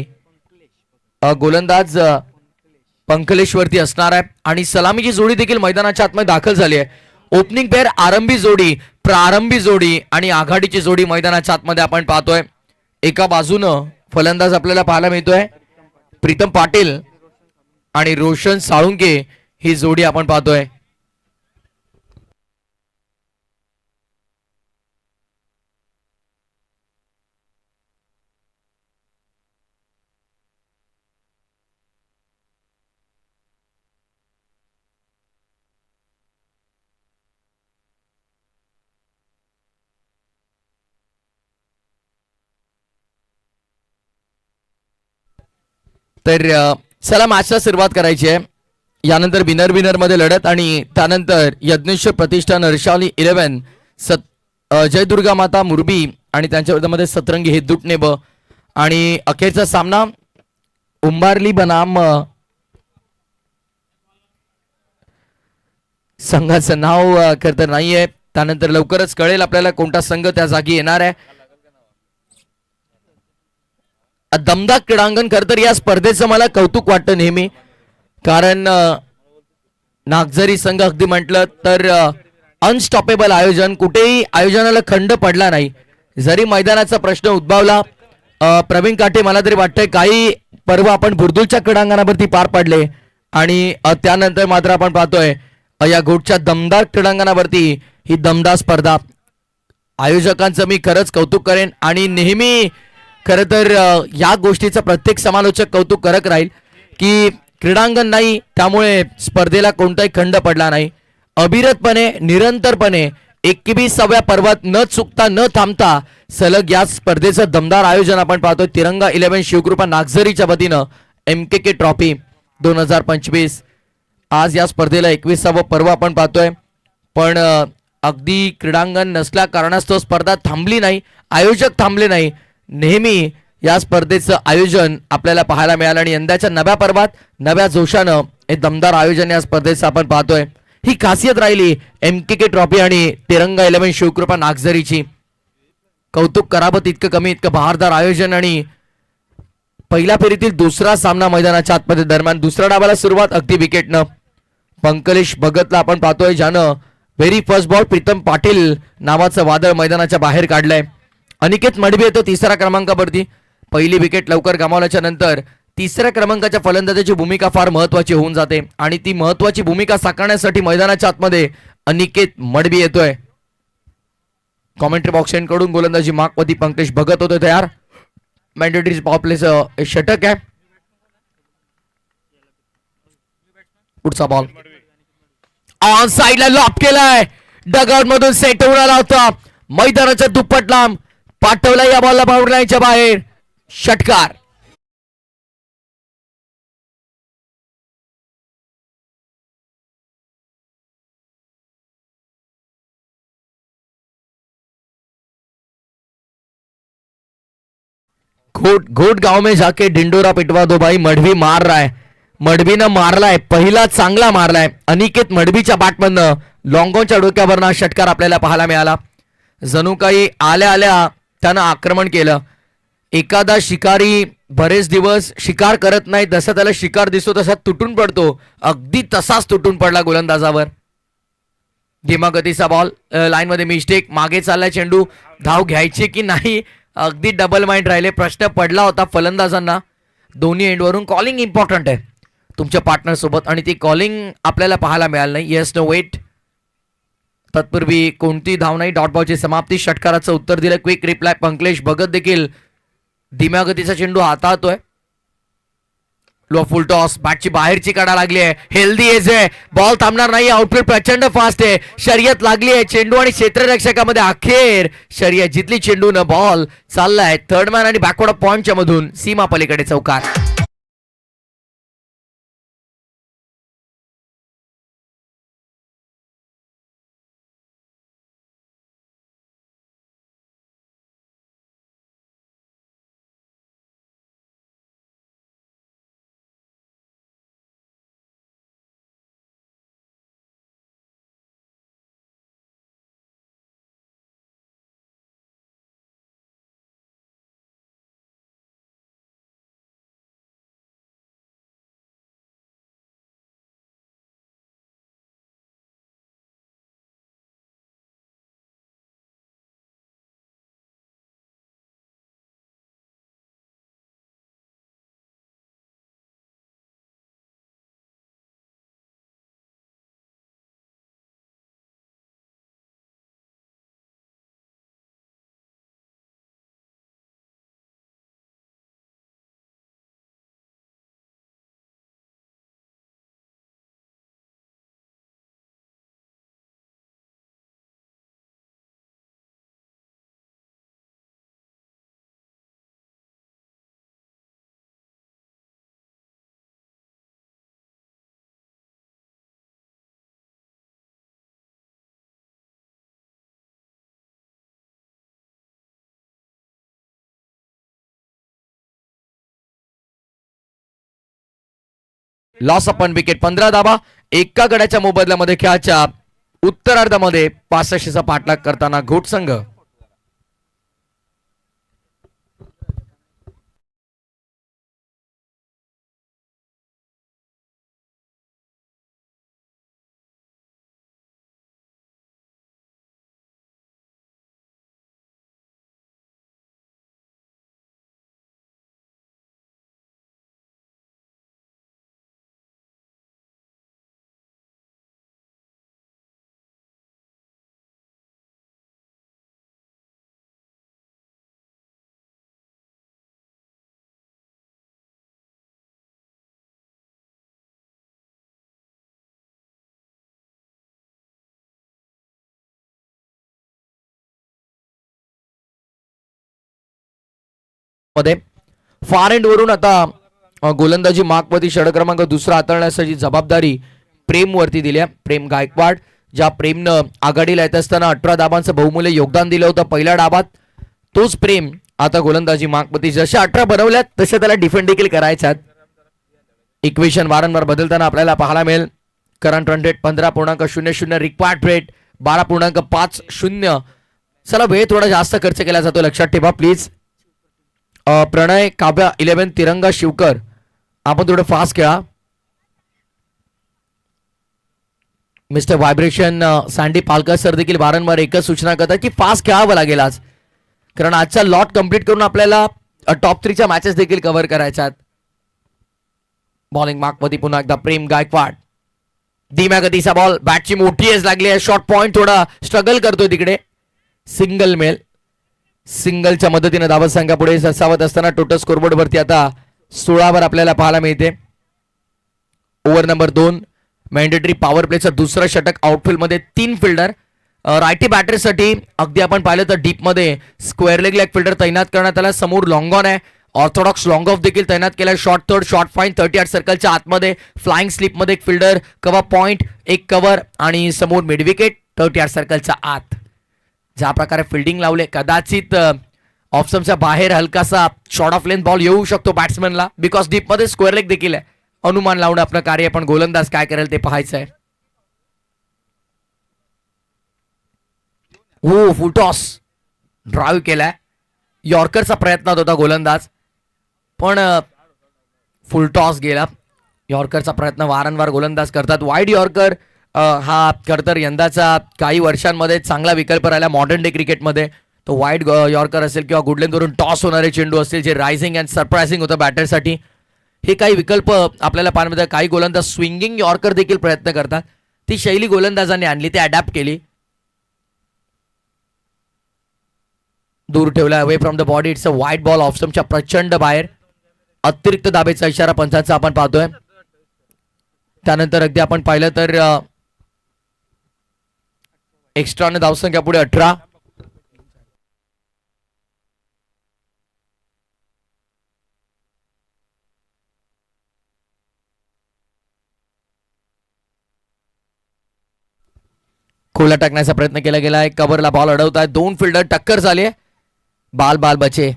गोलंदाज पंकलेश्वरती असणार आहे आणि सलामीची जोडी देखील मैदानाच्या आतमध्ये दाखल झाली आहे. ओपनिंग पेअर आरंभी जोडी, प्रारंभी जोडी आणि आघाडीची जोडी मैदानाच्या आतमध्ये आपण पाहतोय. एका बाजूनं फलंदाज आपल्याला पाहायला मिळतोय प्रीतम पाटील आणि रोशन साळुंके ही जोडी आपण पाहतोय. तर चला मॅचला सुरुवात करायची आहे. यानंतर विनर मध्ये लढत आणि त्यानंतर यज्ञेश्वर प्रतिष्ठान हर्षाली 11 जयदुर्गा माता मुरबी आणि त्यांच्या विरोधामध्ये सतरंगी हेदुटणे ब. आणि अखेरचा सामना उंबारली बनाम संघाचं नाव खरं तर नाहीये. त्यानंतर लवकरच कळेल आपल्याला कोणता संघ त्या जागी येणार आहे. दमदार क्रीडांगण. खरं तर या स्पर्धेचं मला कौतुक वाटतं नेहमी, कारण नागझरी संघ अगदी म्हटलं तर अनस्टॉपेबल आयोजन. कुठेही आयोजनाला खंड पडला नाही. जरी मैदानाचा प्रश्न उद्भवला, प्रवीण काटे मला तरी वाटतंय काही पर्व आपण बुर्दुलच्या क्रीडांगणावरती पार पडले आणि त्यानंतर मात्र आपण पाहतोय या गोटच्या दमदार क्रीडांगणावरती ही दमदार स्पर्धा. आयोजकांचं मी खरंच कौतुक करेन आणि नेहमी खरं तर या गोष्टीचं प्रत्येक समालोचक कौतुक करत राहील की क्रीडांगण नाही त्यामुळे स्पर्धेला कोणताही खंड पडला नाही. अविरतपणे निरंतरपणे 21व्या पर्वात न चुकता न थांबता सलग या स्पर्धेचं दमदार आयोजन आपण पाहतोय. तिरंगा 11 शिवकृपा नागझरीच्या वतीनं MKK ट्रॉफी 2025. आज या स्पर्धेला 21वं पर्व आपण पाहतोय, पण अगदी क्रीडांगण नसल्या कारणास्तव स्पर्धा थांबली नाही, आयोजक थांबले नाही. नेहमी या स्पर्धेचं आयोजन आपल्याला पाहायला मिळालं आणि यंदाच्या नव्या पर्वात नव्या जोशानं हे दमदार आयोजन या स्पर्धेचं आपण पाहतोय. ही खासियत राहिली MKK ट्रॉफी आणि तिरंगा 11 शिवकृपा नागझरीची. कौतुक करावं तितकं कमी, इतकं बहारदार आयोजन. आणि पहिल्या फेरीतील दुसरा सामना मैदानाच्या आतमध्ये दरम्यान दुसऱ्या डावाला सुरुवात अगदी विकेटनं पंकलेश भगतला आपण पाहतोय, ज्यानं very first ball Pritam Patil नावाचं वादळ मैदानाच्या बाहेर काढलंय. अनिकेत मडबी येतो तिसऱ्या क्रमांकावरती. पहिली विकेट लवकर गमावल्याच्या नंतर तिसऱ्या क्रमांकाच्या फलंदाजाची भूमिका फार महत्वाची होऊन जाते आणि ती महत्वाची भूमिका साकारण्यासाठी मैदानाच्या आतमध्ये अनिकेत मडबी येतोय. कॉमेंट्री बॉक्स कडून गोलंदाजी मार्कवरती पंकज भगत होतोय तयार. मॅन्डेटरी पॉवर प्लेचं षटक आहे. पुढचा बॉल ऑन साइडला लॉप केलाय. डगआउट मधून सेट होऊन आला होता. मैदानाच्या दुप्पट लांब पाठवला या बॉलला बाउंड्री लाईनच्या बाहेर, षटकार. घोट घोट गाव में जाके डिंडोरा पिटवा दो भाई. मडवी मार रहा है, मडवीनं मारलाय, पहिला चांगला मारलाय अनिकेत मडवीच्या बॅटमधनं. लॉंगॉनच्या डोक्यावरनं षटकार आपल्याला पाहायला मिळाला. जणू काही आल्या आल्या त्यानं आक्रमण केलं. एखादा शिकारी बरेच दिवस शिकार करत नाही, जसा त्याला शिकार दिसतो तसा तुटून पडतो, अगदी तसाच तुटून पडला गोलंदाजावर. धीमा गतीचा बॉल, लाईन मध्ये मिस्टेक, मागे चाललाय चेंडू, धाव घ्यायची की नाही, अगदी डबल माइंड राहिले. प्रश्न पडला होता फलंदाजांना. दोन्ही एंडवरून कॉलिंग इम्पॉर्टंट आहे तुमच्या पार्टनर सोबत, आणि ती कॉलिंग आपल्याला पाहायला मिळालं नाही. Yes no wait. तत्पूर्वी कोणती धाव नाही, डॉट बॉलची समाप्ती. षटकाराचं उत्तर दिलं. क्विक रिप्लाय पंकलेश भगत देखील धीम्या गतीचा चेंडू हाताळतोय. लो फुल टॉस, बॅटची बाहेरची काढा लागली आहे, हेल्दी एज आहे, बॉल थांबणार नाही. आउटफील्ड प्रचंड फास्ट आहे, शर्यत लागली आहे चेंडू आणि क्षेत्ररक्षकामध्ये. अखेर शर्यत जितली चेंडून, बॉल चाललाय थर्ड मॅन आणि बॅकवर्ड पॉइंटच्या मधून सीमा पलीकडे चौकार. Loss upon wicket. 15 धावा एका गड्याच्या मोबदल्यामध्ये खेळाच्या उत्तरार्धामध्ये 65चा पाठलाग करताना घोट संघ. मध्ये फार एंड वरून आता गोलंदाजी मार्कवरती षटक क्रमांक दुसरा हाताळण्यासाठी जबाबदारी प्रेम वरती दिल्या. प्रेम गायकवाड, ज्या प्रेमनं आघाडीला येत असताना 18 धाबांचं बहुमूल्य योगदान दिलं होतं पहिल्या डावात, तोच प्रेम आता गोलंदाजी मार्कवरती जशा 18 बनवल्यात तसे त्याला डिफेंड देखील करायच्यात. इक्वेशन वारंवार बदलताना आपल्याला पाहायला मिळेल. Current run rate 15.00, required rate 12.50. चला वेळ थोडा जास्त खर्च केला जातो, लक्षात ठेवा प्लीज. प्रणय काव्या 11 तिरंगा शिवकर, आपण थोडं फास्ट खेळा. Mister vibration sandy Palkar sir देखील वारंवार एकच सूचना करतात की फास्ट खेळावं लागेल आज, कारण आजचा लॉट कंप्लीट करून आपल्याला टॉप 3च्या मॅचेस देखील कव्हर करायच्यात. बॉलिंग मार्क मध्ये पुन्हा एकदा प्रेम गायकवाड, धीम्या गतीचा बॉल, बॅटची मोठी एज लागली आहे, शॉर्ट पॉइंट थोडा स्ट्रगल करतोय तिकडे. सिंगल मेल, सिंगलच्या मदतीने धावत संघा पुढे सरसावत असताना टोटल स्कोरबोर्ड वरती आता 16 आपल्याला पाहायला मिळते. ओव्हर नंबर 2 मॅन्डेटरी पॉवर प्लेचं दुसरं षटक. आउटफील्ड मध्ये 3 फिल्डर, रायटी बॅटरीसाठी अगदी आपण पाहिलं तर डीपमध्ये स्क्वेअर लेग लेग फिल्डर तैनात करण्यात आला. समोर लॉंग ऑन आहे. ऑर्थोडॉक्स लॉंग ऑफ देखील तैनात केला. शॉर्ट थर्ड शॉर्ट फाईन 38 सर्कलच्या आतमध्ये फ्लाइंग स्लिपमध्ये एक फिल्डर, कव्हर पॉइंट, एक कव्हर आणि समोर मिड विकेट 38 सर्कलच्या आत. ज्या प्रकारे फिल्डिंग लावले, कदाचित ऑप्शनच्या बाहेर हलकासा शॉर्ट ऑफ लेंथ बॉल येऊ शकतो बॅट्समॅनला, बिकॉज डीपमध्ये स्क्वेअर लेग देखील आहे. अनुमान लावणं आपलं कार्य, पण गोलंदाज काय करेल ते पाहायचं आहे. हो, फुल टॉस ड्राईव्ह केलाय. यॉर्करचा प्रयत्न होता गोलंदाज, पण फुल टॉस गेला. यॉर्करचा प्रयत्न वारंवार गोलंदाज करतात. वाईड यॉर्कर हा खरं तर यंदाचा काही वर्षांमध्ये चांगला विकल्प राहिला मॉडर्न डे क्रिकेटमध्ये. तो वाईड यॉर्कर असेल किंवा गुडलेंदवरून टॉस होणारे चेंडू असतील, जे रायझिंग अँड सरप्रायझिंग होतं बॅटरसाठी, हे काही विकल्प आपल्याला पाहायला मिळतात. काही गोलंदाज स्विंगिंग यॉर्कर देखील प्रयत्न करतात. ती शैली गोलंदाजांनी आणली, ती अडॅप्ट केली. दूर ठेवला away from the body. It's a wide ball ऑफस्टमच्या प्रचंड बाहेर. अतिरिक्त दाबेचा इशारा पंचांचा आपण पाहतोय. त्यानंतर अगदी आपण पाहिलं तर एक्स्ट्राने धावसंख्या पुढे 18. खोला टाकण्याचा प्रयत्न केला गेलाय. कव्हरला बॉल अडवताय. 2 फिल्डर टक्कर झाली. बाल बाल बचे.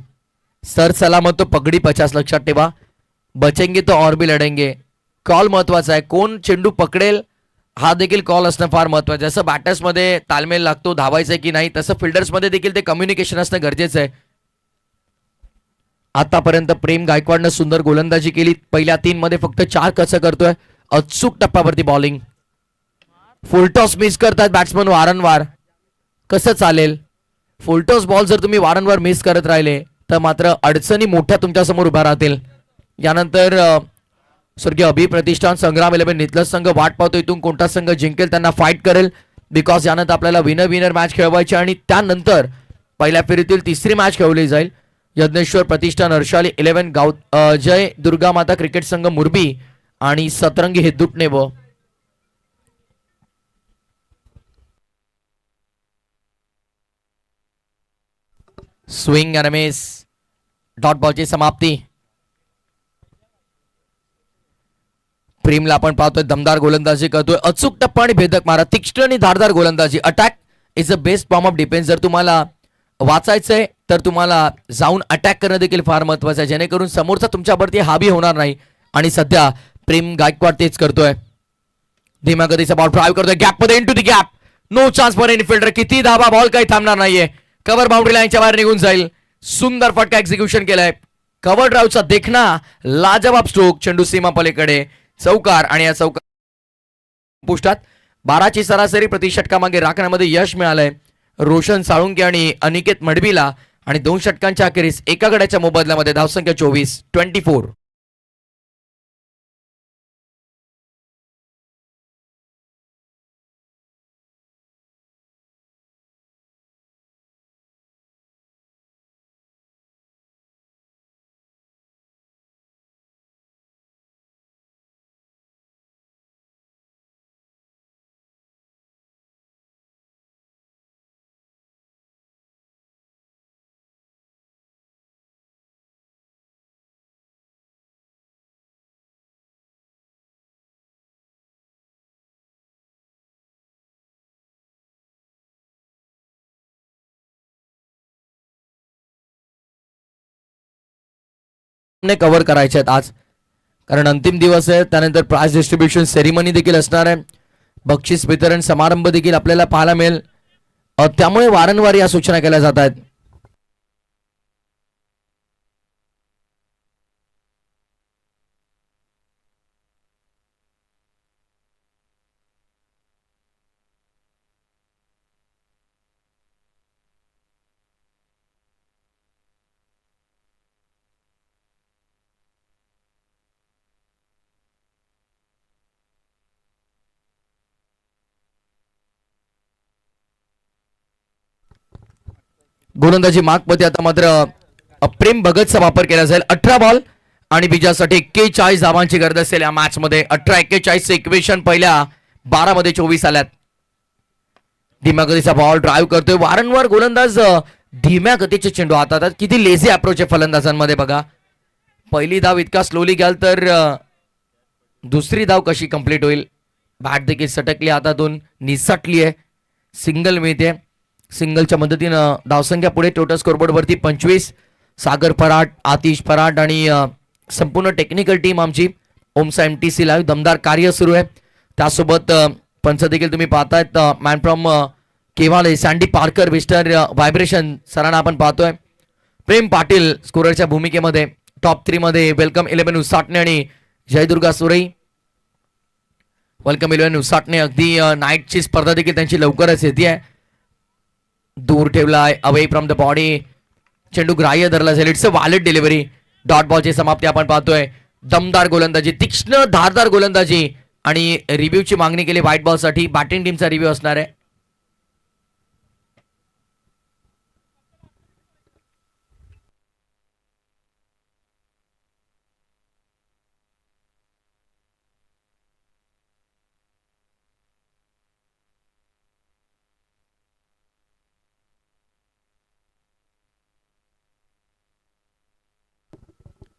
सर सलामत तो पगडी 50. लक्षात ठेवा, बचेंगे तो और भी लढेंगे. कॉल महत्वाचा आहे. कोण चेंडू पकडेल हा देखील कॉल असणं फार महत्वाचं आहे. जसं बॅटर्समध्ये तालमेल लागतो धावायचं की नाही, तसं फिल्डर्समध्ये देखील ते कम्युनिकेशन असणं गरजेचं आहे. आतापर्यंत प्रेम गायकवाडनं सुंदर गोलंदाजी केली. पहिल्या 3 मध्ये फक्त 4 कसं करतोय. अचूक टप्प्यावरती बॉलिंग. फुलटॉस मिस करतात बॅट्समन वारंवार. कसं चालेल? फुलटॉस बॉल जर तुम्ही वारंवार मिस करत राहिले तर मात्र अडचणी मोठ्या तुमच्या समोर उभ्या राहतील. यानंतर स्वर्गीय अभि प्रतिष्ठान संग्राम 11 नितलस संघ वाट पाहतो इथून कोणता संघ जिंकेल, त्यांना फाईट करेल. बिकॉज यानंतर आपल्याला विनर विनर मॅच खेळवायची आणि त्यानंतर पहिल्या फेरीतील तिसरी मॅच खेळवली जाईल. यज्ञेश्वर प्रतिष्ठान हर्षाली 11 जय दुर्गा माता क्रिकेट संघ मुरबी आणि सतरंगी हिद्दुटणे व स्विंग आणि मिस. डॉट बॉलची समाप्ती. प्रेमला आपण पाहतोय दमदार गोलंदाजी करतोय. अचूक टप्पा आणि भेदक मारा. तीक्ष्ण आणि धारदार गोलंदाजी. Attack is a best form of defence. जर तुम्हाला वाचायचंय तर तुम्हाला जाऊन अटॅक करणं देखील फार महत्वाचं आहे, जेणेकरून समोरचा तुमच्यावरती हावी होणार नाही. आणि सध्या प्रेम गायकवाड तेच करतोय. धीम्या गतीचा बॉल ड्राईव्ह करतोय गॅप मध्ये. Into the gap. No chance for any fielder. किती धावा, बॉल काही थांबणार नाहीये. कव्हर बाउंड्री लाईनच्या बाहेर निघून जाईल. सुंदर फटका एक्झिक्युशन केलाय. कव्हर ड्राईव्हचा देखना लाजवाब स्ट्रोक. चेंडू सीमा पलीकडे चौकार आणि या चौकार पुष्टात 12ची सरासरी प्रति षटकामागे राखण्यामध्ये यश मिळालंय रोशन साळुंके आणि अनिकेत मडबीला. आणि 2 षटकांच्या अखेरीस एका गड्याच्या मोबदल्यामध्ये धावसंख्या 24. कव्हर करायचे आहेत आज, कारण अंतिम दिवस आहे. त्यानंतर प्राइज डिस्ट्रीब्युशन सेरेमनी देखील असणार आहे. बक्षीस वितरण समारंभ देखील आपल्याला पाहायला मिळेल. त्यामुळे वारंवार या सूचना केल्या जात आहेत. गोलंदाजी मागमध्ये आता मात्र प्रेम भगतचा वापर केला जाईल. 18 बॉल आणि विजयासाठी 41 धावांची गरज असेल या मॅच मध्ये. 18-41 इक्वेशन पहिल्या 12 मध्ये 24 आल्यात. धीम्या गतीचा बॉल ड्राईव्ह करतोय. वारंवार गोलंदाज धीम्या गतीचे चेंडू हातात. किती लेझी अप्रोच आहे फलंदाजांमध्ये बघा. पहिली धाव इतका स्लोली घ्याल तर दुसरी धाव कशी कंप्लीट होईल. बॅट देखील सटकली हातातून, निसटली आहे. सिंगल मिळते. सिंगलच्या मदतीनं धावसंख्या पुढे. टोटल स्कोरबोर्ड वरती 25. सागर फराट, आतिश फराट आणि संपूर्ण टेक्निकल टीम आमची ओमसा MTC लाईव्ह दमदार कार्य सुरू आहे. त्यासोबत पंच देखील तुम्ही पाहतायत. मॅन फ्रॉम केवाले सँडी पार्कर, मिस्टर व्हायब्रेशन सरांना आपण पाहतोय. प्रेम पाटील स्कोररच्या भूमिकेमध्ये. टॉप 3 मध्ये वेलकम 11 उसाटणे आणि जयदुर्गा सुरई. वेलकम 11 उसाटणे. अगदी नाईटची स्पर्धा देखील त्यांची लवकरच येते. दूर ठेवलाय, अवे फ्रॉम द बॉडी. चेंडू ग्राह्य धरला जाईल. It's a valid delivery. Dot बॉलची समाप्ती आपण पाहतोय. दमदार गोलंदाजी, तीक्ष्ण धारदार गोलंदाजी आणि रिव्ह्यूची मागणी केली व्हाईट बॉल साठी. बॅटिंग टीमचा रिव्ह्यू असणार आहे.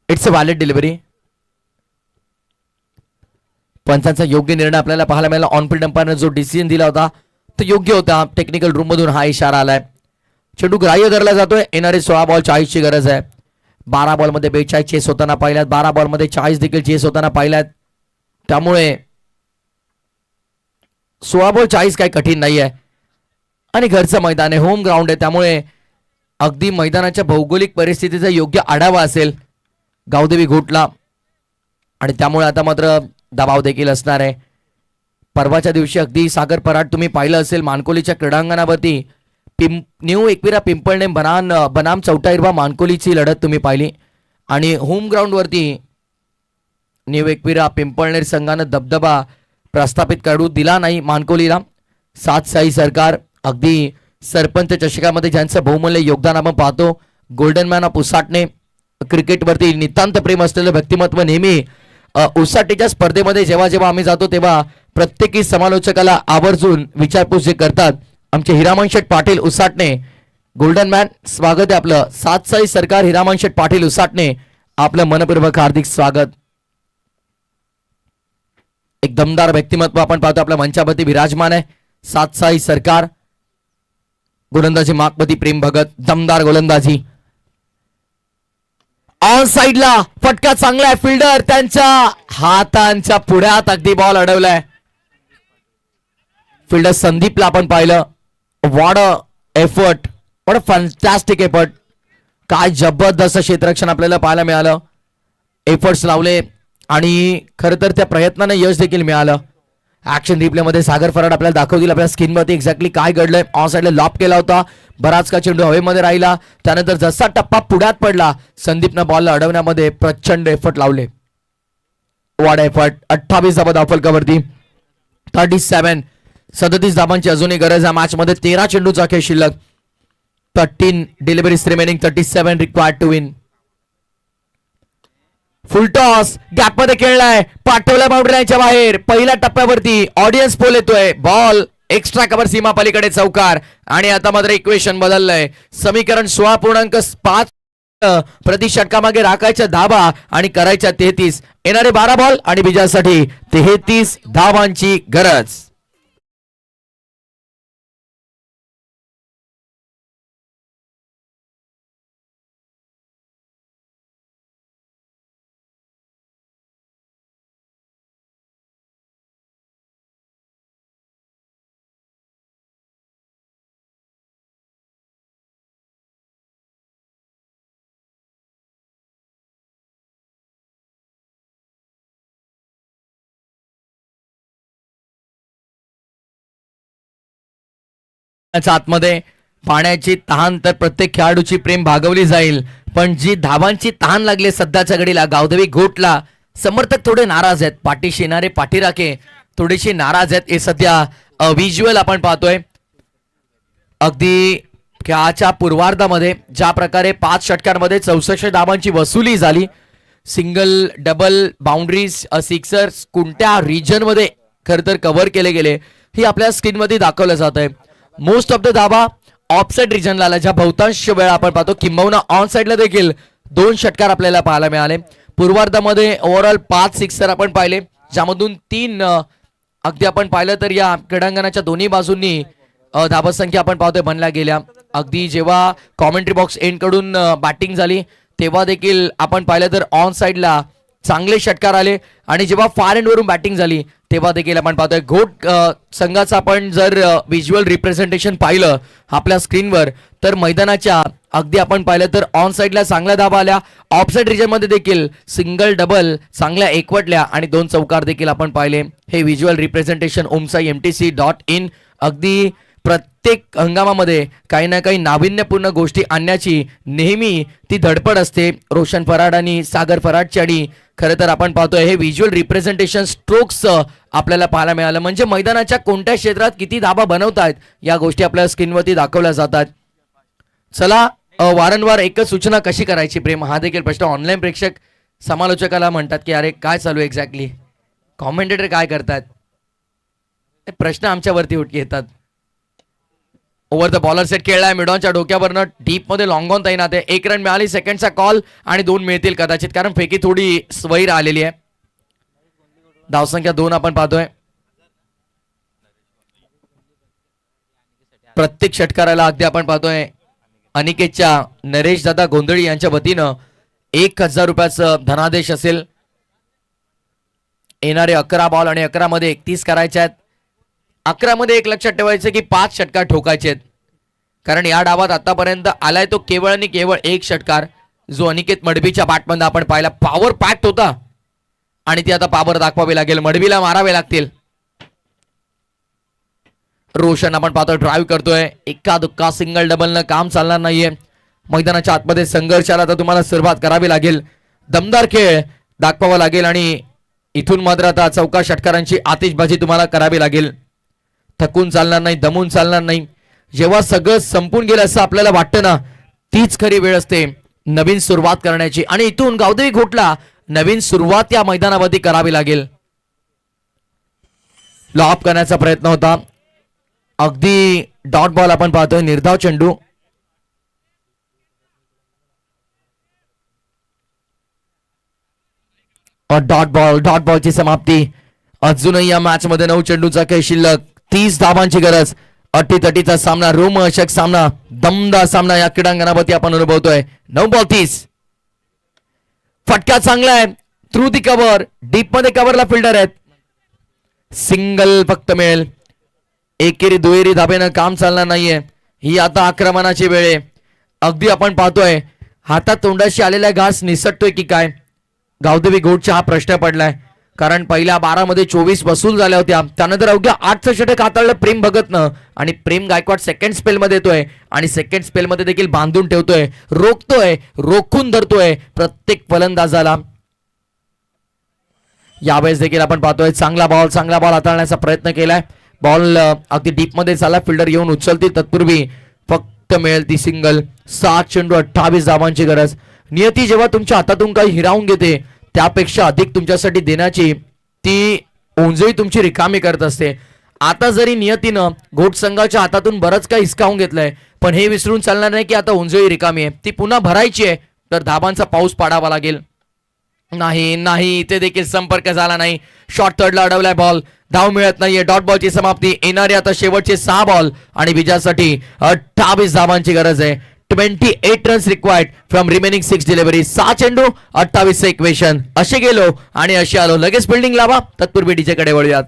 It's a valid delivery. पंचांचा योग्य निर्णय आपल्याला पाहायला मिळाला. ऑन फील्ड अंपायरने जो डिसिजन दिला होता तो योग्य होता. टेक्निकल रूम मधून हा इशारा आलाय. चेंडू ग्राह्य धरला जातोय. येणारे 16 बॉल 40 ची गरज आहे. 12 बॉल मध्ये 42 चेस होताना पाहिल्यात. 12 बॉल मध्ये 40 देखील चेस होताना पाहिल्यात. त्यामुळे 16 बॉल 40 काही कठीण नाही आहे. आणि घरचं मैदान आहे, होम ग्राउंड आहे. त्यामुळे अगदी मैदानाच्या भौगोलिक परिस्थितीचा योग्य आढावा असेल गावदेवी घोटला. आणि त्यामुळे आता मात्र दबाव देखील असणार आहे. परवाच्या दिवशी अगदी सागर पराट तुम्ही पाहिलं असेल मानकोलीच्या क्रीडांगणावरती न्यू एकविरा पिंपळणे बनाम चौटा हिरवा मानकोलीची लढत तुम्ही पाहिली. आणि होम ग्राउंड वरती न्यू एकविरा पिंपळनेर संघानं दबदबा प्रस्थापित करू दिला नाही मानकोलीला. साई सरकार अगदी सरपंच चषकामध्ये ज्यांचं बहुमूल्य योगदान आपण पाहतो. Golden man of Usatane. क्रिकेटवरती नितांत प्रेम असलेलं व्यक्तिमत्व. नेहमी उसाटीच्या स्पर्धेमध्ये जेव्हा जेव्हा आम्ही जातो तेव्हा प्रत्येकी समालोचकाला आवर्जून विचारपूस जे करतात आमचे हिरामन शेठ पाटील उसाटणे. गोल्डन मॅन स्वागत आहे आपलं. साई सरकार, हिरामन शेठ पाटील उसाटणे, आपलं मनपूर्वक हार्दिक स्वागत. एक दमदार व्यक्तिमत्व आपण पाहतो आपल्या मंचावरती विराजमान आहे. साई सरकार. गोलंदाजी मागपती प्रेम भगत. दमदार गोलंदाजी. ऑन साइडला फटका चांगला आहे. फिल्डर त्यांच्या हातांच्या पुढ्यात अगदी बॉल अडवलाय. फिल्डर संदीपला आपण पाहिलं. What a effort, what a fantastic effort. काय जबरदस्त क्षेत्ररक्षण आपल्याला पाहायला मिळालं. एफर्ट्स लावले आणि खरं तर त्या प्रयत्नाने यश देखील मिळालं. ऍक्शन रिप्ले मध्ये सागर फराड आपल्याला दाखवतील आपल्या स्क्रीनवरती एक्झॅक्टली काय घडलंय. ऑन साइडला लॉप केला होता. बराच का चेंडू हवेमध्ये राहिला. त्यानंतर जसा टप्पा पुढ्यात पडला संदीपनं बॉलला अडवण्यामध्ये प्रचंड एफर्ट लावले. What effort. 28 धाबा धावफलकावरती. 37 धाबांची अजूनही गरज आहे. मॅच मध्ये 13 चेंडूचा खेळ शिल्लक. 13 deliveries remaining. 37 required to win. Full toss gap मध्ये खेळलाय. पाठवलाय बाउंड्री लाईनच्या बाहेर. पहिल्या टप्प्यावरती ऑडियन्स पोल येतोय. बॉल एक्स्ट्रा कव्हर सीमा पलीकडे चौकार. आणि आता मात्र इक्वेशन बदललंय. समीकरण 16.5 प्रति षटकामागे राखायच्या धाबा आणि करायच्या 33. येणारे 12 बॉल आणि विजयासाठी 33 धावांची गरज. आतमध्ये पाण्याची तहान तर प्रत्येक खेळाडूची प्रेम भागवली जाईल. पण जी धावांची तहान लागली सध्याच्या घडीला गावदेवी घोटला समर्थक थोडे नाराज आहेत. पाठीशी येणारे पाठीराखे थोडेसे नाराज आहेत. हे सध्या व्हिज्युअल आपण पाहतोय. अगदी खेळाच्या पूर्वार्धामध्ये ज्या प्रकारे 5 षटकांमध्ये 64 धावांची वसुली झाली. सिंगल, डबल, बाउंड्रीज, सिक्सर्स कोणत्या रिजन मध्ये खर तर कव्हर केले गेले हे आपल्या स्क्रीनमध्ये दाखवलं जात आहे. मोस्ट ऑफ द धाबा ऑफसाईड रिजनला आला, ज्या बहुतांश वेळा आपण पाहतो. किंबहुना ऑन साईडला देखील 2 षटकार आपल्याला पाहायला मिळाले. पूर्वार्धामध्ये ओव्हरऑल 5 सिक्सर आपण पाहिले, ज्यामधून 3 अगदी आपण पाहिलं तर या क्रीडांगणाच्या दोन्ही बाजूंनी धावसंख्या आपण पाहतोय बनल्या गेल्या. अगदी जेव्हा कॉमेंट्री बॉक्स एंड कडून बॅटिंग झाली तेव्हा देखील आपण पाहिलं तर ऑन साईडला चांगले षटकार आले, आणि जेव्हा फार एंड वरून बॅटिंग झाली तेव्हा देखील आपण पाहतोय घोट संघाचं आपण जर व्हिज्युअल रिप्रेझेंटेशन पाहिलं आपल्या स्क्रीनवर तर मैदानाच्या अगदी आपण पाहिलं तर ऑन साईडला चांगल्या धाबा आल्या, ऑफसाईड रिजन मध्ये देखील सिंगल डबल चांगल्या एकवटल्या आणि 2 चौकार देखील आपण पाहिले. हे व्हिज्युअल रिप्रेझेंटेशन omsaimtc.in अगदी प्रत्येक हंगामामध्ये काही ना काही नाविन्यपूर्ण गोष्टी आणण्याची नेहमी ती धडपड असते रोशन फराड आणि सागर फराडची. आणि खरं तर आपण पाहतोय हे व्हिज्युअल रिप्रेझेंटेशन स्ट्रोक्स आपल्याला पाहायला मिळालं, म्हणजे मैदानाच्या कोणत्या क्षेत्रात किती धाबा बनवतायत या गोष्टी आपल्या स्क्रीनवरती दाखवल्या जातात. चला वारंवार एकच सूचना कशी करायची प्रेम, हा देखील प्रश्न ऑनलाईन प्रेक्षक समालोचकाला म्हणतात की अरे काय चालू आहे एक्झॅक्टली, कॉमेंटेटर काय करतात, प्रश्न आमच्यावरती येतात. ओव्हर द बॉलर सेट खेळलाय मिडॉनच्या डोक्यावरनं डीप मध्ये लॉंग ऑन तैनात आहे. 1 रन मिळाली, सेकंडचा कॉल आणि 2 मिळतील कदाचित, कारण फेकी थोडी स्वैर आलेली आहे. धावसंख्या 2 आपण पाहतोय. प्रत्येक षटकाराला अगदी आपण पाहतोय अनिकेतच्या नरेश दादा गोंधळी यांच्या वतीनं 1000 रुपयाचं धनादेश असेल. येणारे 11 बॉल आणि 11 मध्ये 31 करायचे आहेत. 11 मध्ये एक लक्षात ठेवायचं की 5 षटकार ठोकायचे आहेत, कारण या डावात आतापर्यंत आलाय तो केवळ आणि केवळ 1 षटकार, जो अनिकेत मडबीच्या बॅटमध्ये आपण पाहिला. पॉवर पॅक्ट होता आणि ती आता पॉवर दाखवावी लागेल, मडबीला मारावे लागतील. रोशन आपण पाहतो ड्राईव्ह करतोय, एका दुक्का सिंगल डबलनं काम चालणार नाहीये. मैदानाच्या आतमध्ये संघर्षाला आता तुम्हाला सुरुवात करावी लागेल, दमदार खेळ दाखवावा लागेल आणि इथून मात्र आता चौका षटकारांची आतिषबाजी तुम्हाला करावी लागेल. थकून चालणार नाही, दमून चालणार नाही. जेव्हा सगळं संपून गेलं असं आपल्याला वाटतं ना, तीच खरी वेळ असते नवीन सुरुवात करण्याची, आणि इथून गावदेवी घोटला नवीन सुरुवात या मैदानावरती करावी लागेल. लॉप करण्याचा प्रयत्न होता, अगदी डॉट बॉल आपण पाहतोय, निर्धाव चेंडू. डॉट बॉलची समाप्ती. अजूनही या मॅच मध्ये 9 चेंडूचा खेळ शिल्लक, 30 धावांची गरज. अटीतटीचा सामना, रोमहर्षक सामना, दमदार सामना या क्रीडांगणावरती आपण अनुभवतोय. 9 बॉल 30. फटका चांगला आहे, थ्रू दी कव्हर, डीप मध्ये कव्हरला फिल्डर आहेत. सिंगल फक्त मिळेल, एकेरी दुहेरी धाब्यानं काम चालणार नाहीये. ही आता आक्रमणाची वेळ आहे. अगदी आपण पाहतोय हातात तोंडाशी आलेला घास निसटतोय की काय, गावदेवी घोटचा हा प्रश्न पडलाय. कारण पहिल्या 12 मध्ये 24 वसूल झाल्या होत्या, त्यानंतर अवघ्या 8चं षटक हाताळलं प्रेम भगतनं, आणि प्रेम गायकवाड सेकंड स्पेल मध्ये येतोय आणि सेकंड स्पेल मध्ये देखील बांधून ठेवतोय, रोखतोय, रोखून धरतोय प्रत्येक फलंदाजाला. यावेळेस देखील आपण पाहतोय चांगला बॉल हाताळण्याचा प्रयत्न केलाय. बॉल अगदी डीप मध्ये चालला, फिल्डर येऊन उचलतील तत्पूर्वी फक्त मिळेल ती सिंगल. 7 चेंडू 28 धावांची गरज. नियती जेव्हा तुमच्या हातातून काही हिरावून घेते त्यापेक्षा अधिक तुमच्यासाठी देण्याची ती ओंजळी तुमची रिकामी करत असते. आता जरी नियतीनं घोट संघाच्या हातातून बरंच काही हिसकावून घेतलंय, पण हे विसरून चालणार नाही की आता ओंजळी रिकामी आहे, ती पुन्हा भरायची आहे, तर धाबांचा पाऊस पाडावा लागेल. नाही इथे देखील संपर्क झाला नाही. शॉर्ट थर्डला अडवलाय बॉल, धाव मिळत नाहीये. डॉट बॉलची समाप्ती. येणारे आता शेवटचे 6 बॉल आणि विजयासाठी 28 धावांची गरज आहे. 28 runs required from remaining 6 delivery. 6 चेंडू 28 इक्वेशन. असे गेलो आणि असे आलो. लगेच फिल्डिंग लावा, तत्पूर्वी डीजे कडे वळूयात.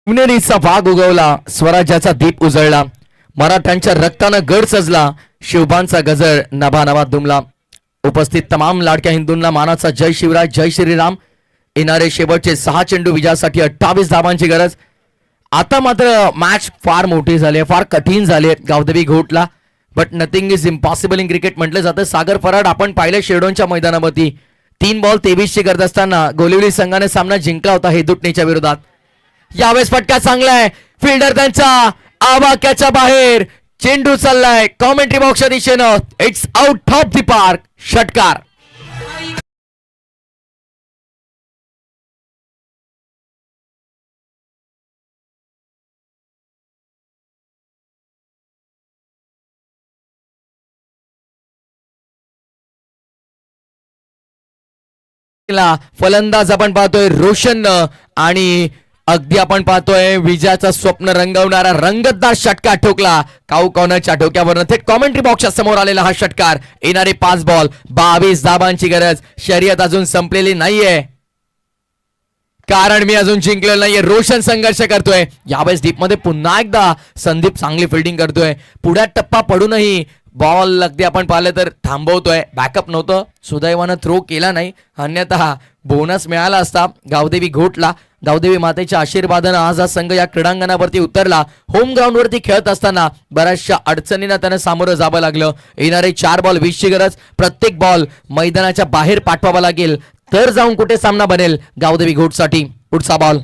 शिवनेरीचा वाघ उगवला, स्वराज्याचा दीप उजळला, मराठ्यांच्या रक्तानं गड सजला, शिवबांचा गजर नभानभात दुमला. उपस्थित तमाम लाडक्या हिंदूंना मानाचा जय शिवराज, जय श्रीराम. येणारे शेवटचे 6 चेंडू विजयासाठी 28 धावांची गरज. आता मात्र मॅच फार मोठी झाली आहे, फार कठीण झाली आहे गावदेवी घोटला. But nothing is impossible in cricket म्हटलं जातं. सागर फराड आपण पाहिलं शेडोनच्या मैदानावरती 3 बॉल 23 करत असताना गोलिवली संघाने सामना जिंकला होता हेदुटणीच्या विरोधात. यावेळेस फटका चांगला आहे, फिल्डर त्यांचा आवाक्याच्या बाहेर, चेंडू चाललाय कॉमेंट्री बॉक्सच्या दिशेनं, it's out of the park, षटकार. फलंदाज आपण पाहतोय रोशन आणि अगदी आपण पाहतोय विजयाचं स्वप्न रंगवणारा रंगतदार षटकार ठोकला काऊ कॉर्नरच्या ठोक्यावरनं थेट कॉमेंट्री बॉक्सच्या समोर आलेला हा षटकार. येणारे 5 बॉल 22 धाबांची गरज. शर्यत अजून संपलेली नाहीये, कारण मी अजून जिंकलेलो नाहीये. रोशन संघर्ष करतोय. यावेळेस डीप मध्ये पुन्हा एकदा संदीप चांगली फिल्डिंग करतोय. पुढ्यात टप्पा पडूनही बॉल अगदी आपण पाहिलं तर थांबवतोय. बॅकअप नव्हतं, सुदैवानं थ्रो केला नाही, अन्यथा बोनस मिळाला असता गावदेवी घोटला. गावदेवी मातेच्या आशीर्वादानं आज हा संघ या क्रीडांगणावरती उतरला. होम ग्राउंड वरती खेळत असताना बऱ्याचशा अडचणींना त्यांना सामोरं जावं लागलं. येणारे 4 बॉल 20 ची गरज. प्रत्येक बॉल मैदानाच्या बाहेर पाठवावा लागेल, तर जाऊन कुठे सामना बनेल गावदेवी घोटसाठी. पुढचा बॉल,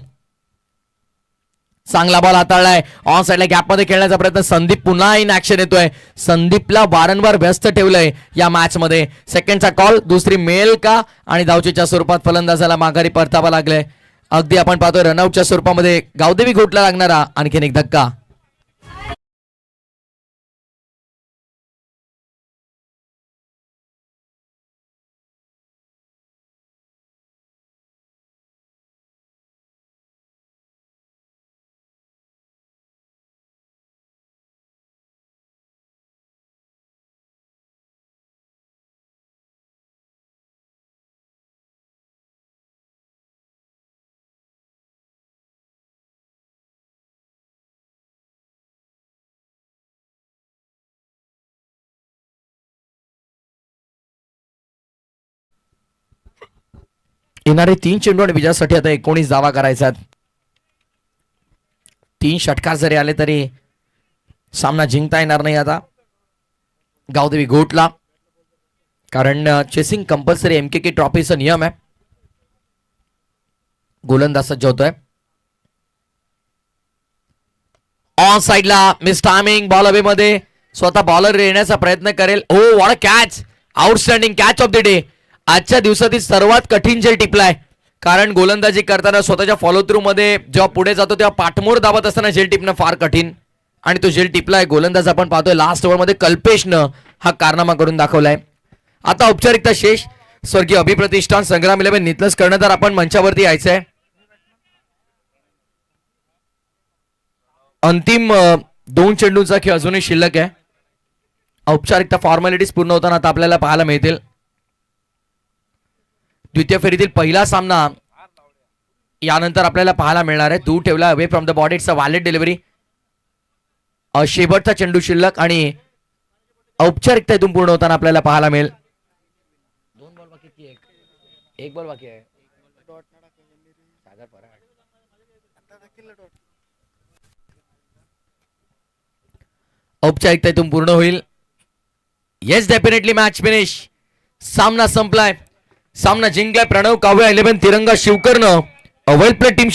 चांगला बॉल हाताळलाय. ऑन साइडला गॅप मध्ये खेळण्याचा प्रयत्न. संदीप पुन्हा इन ऍक्शन येतोय. संदीपला वारंवार व्यस्त ठेवलंय या मॅच मध्ये. सेकंडचा कॉल, दुसरी मेल का आणि धावचीच्या स्वरूपात फलंदाजाला माघारी परतावा लागलाय. अगदी आपण पाहतोय रनआउटच्या स्वरूपामध्ये गावदेवी घोटला लागणारा आणखीन एक धक्का. येणारे 3 चेंडू आणि विजयासाठी आता 19 धावा करायचा. 3 षटकार जरी आले तरी सामना जिंकता येणार नाही आता गावदेवी घोटला, कारण चेसिंग कंपल्सरी एमकेके ट्रॉफीचा नियम आहे. गोलंदाज सज्ज होतोय. ऑन साइडला मिस टायमिंग, बॉल अवे मध्ये स्वतः बॉलर येण्याचा प्रयत्न करेल. Oh what a catch, outstanding catch of the day. आजच्या दिवसातील सर्वात कठीण झेल टिपलाय, कारण गोलंदाजी करताना स्वतःच्या फॉलो थ्रू मध्ये जेव्हा पुढे जातो तेव्हा पाठमोर धावत असताना झेल टिपणं फार कठीण, आणि तो झेल टिपलाय. गोलंदाज आपण पाहतोय लास्ट ओव्हर मध्ये कल्पेशनं हा कारनामा करून दाखवलाय. आता औपचारिकता शेष. स्वर्गीय अभिप्रतिष्ठान संग्राम 11 नितलस कर्णधार आपण मंचावरती यायचंय. अंतिम 2 चेंडूंचा खेळ अजूनही शिल्लक आहे. औपचारिकता फॉर्मॅलिटीज पूर्ण होताना आता आपल्याला पाहायला मिळतील. द्वितीय फेरीतील पहिला सामना यानंतर आपल्याला पाहायला मिळणार आहे. दूर ठेवला away from the body, it's a valid delivery. शेवटचा चेंडू शिल्लक आणि औपचारिकता इथून पूर्ण होताना आपल्याला पाहायला मिळेल. 2 बॉल बाकी की 1 बॉल बाकी आहे. औपचारिकता इथून पूर्ण होईल. Yes, definitely match finish. सामना संपलाय. सामना जिंकलाय प्रणव काव्या 11 तिरंगा शिवकर्ण. वेल प्ले टीम.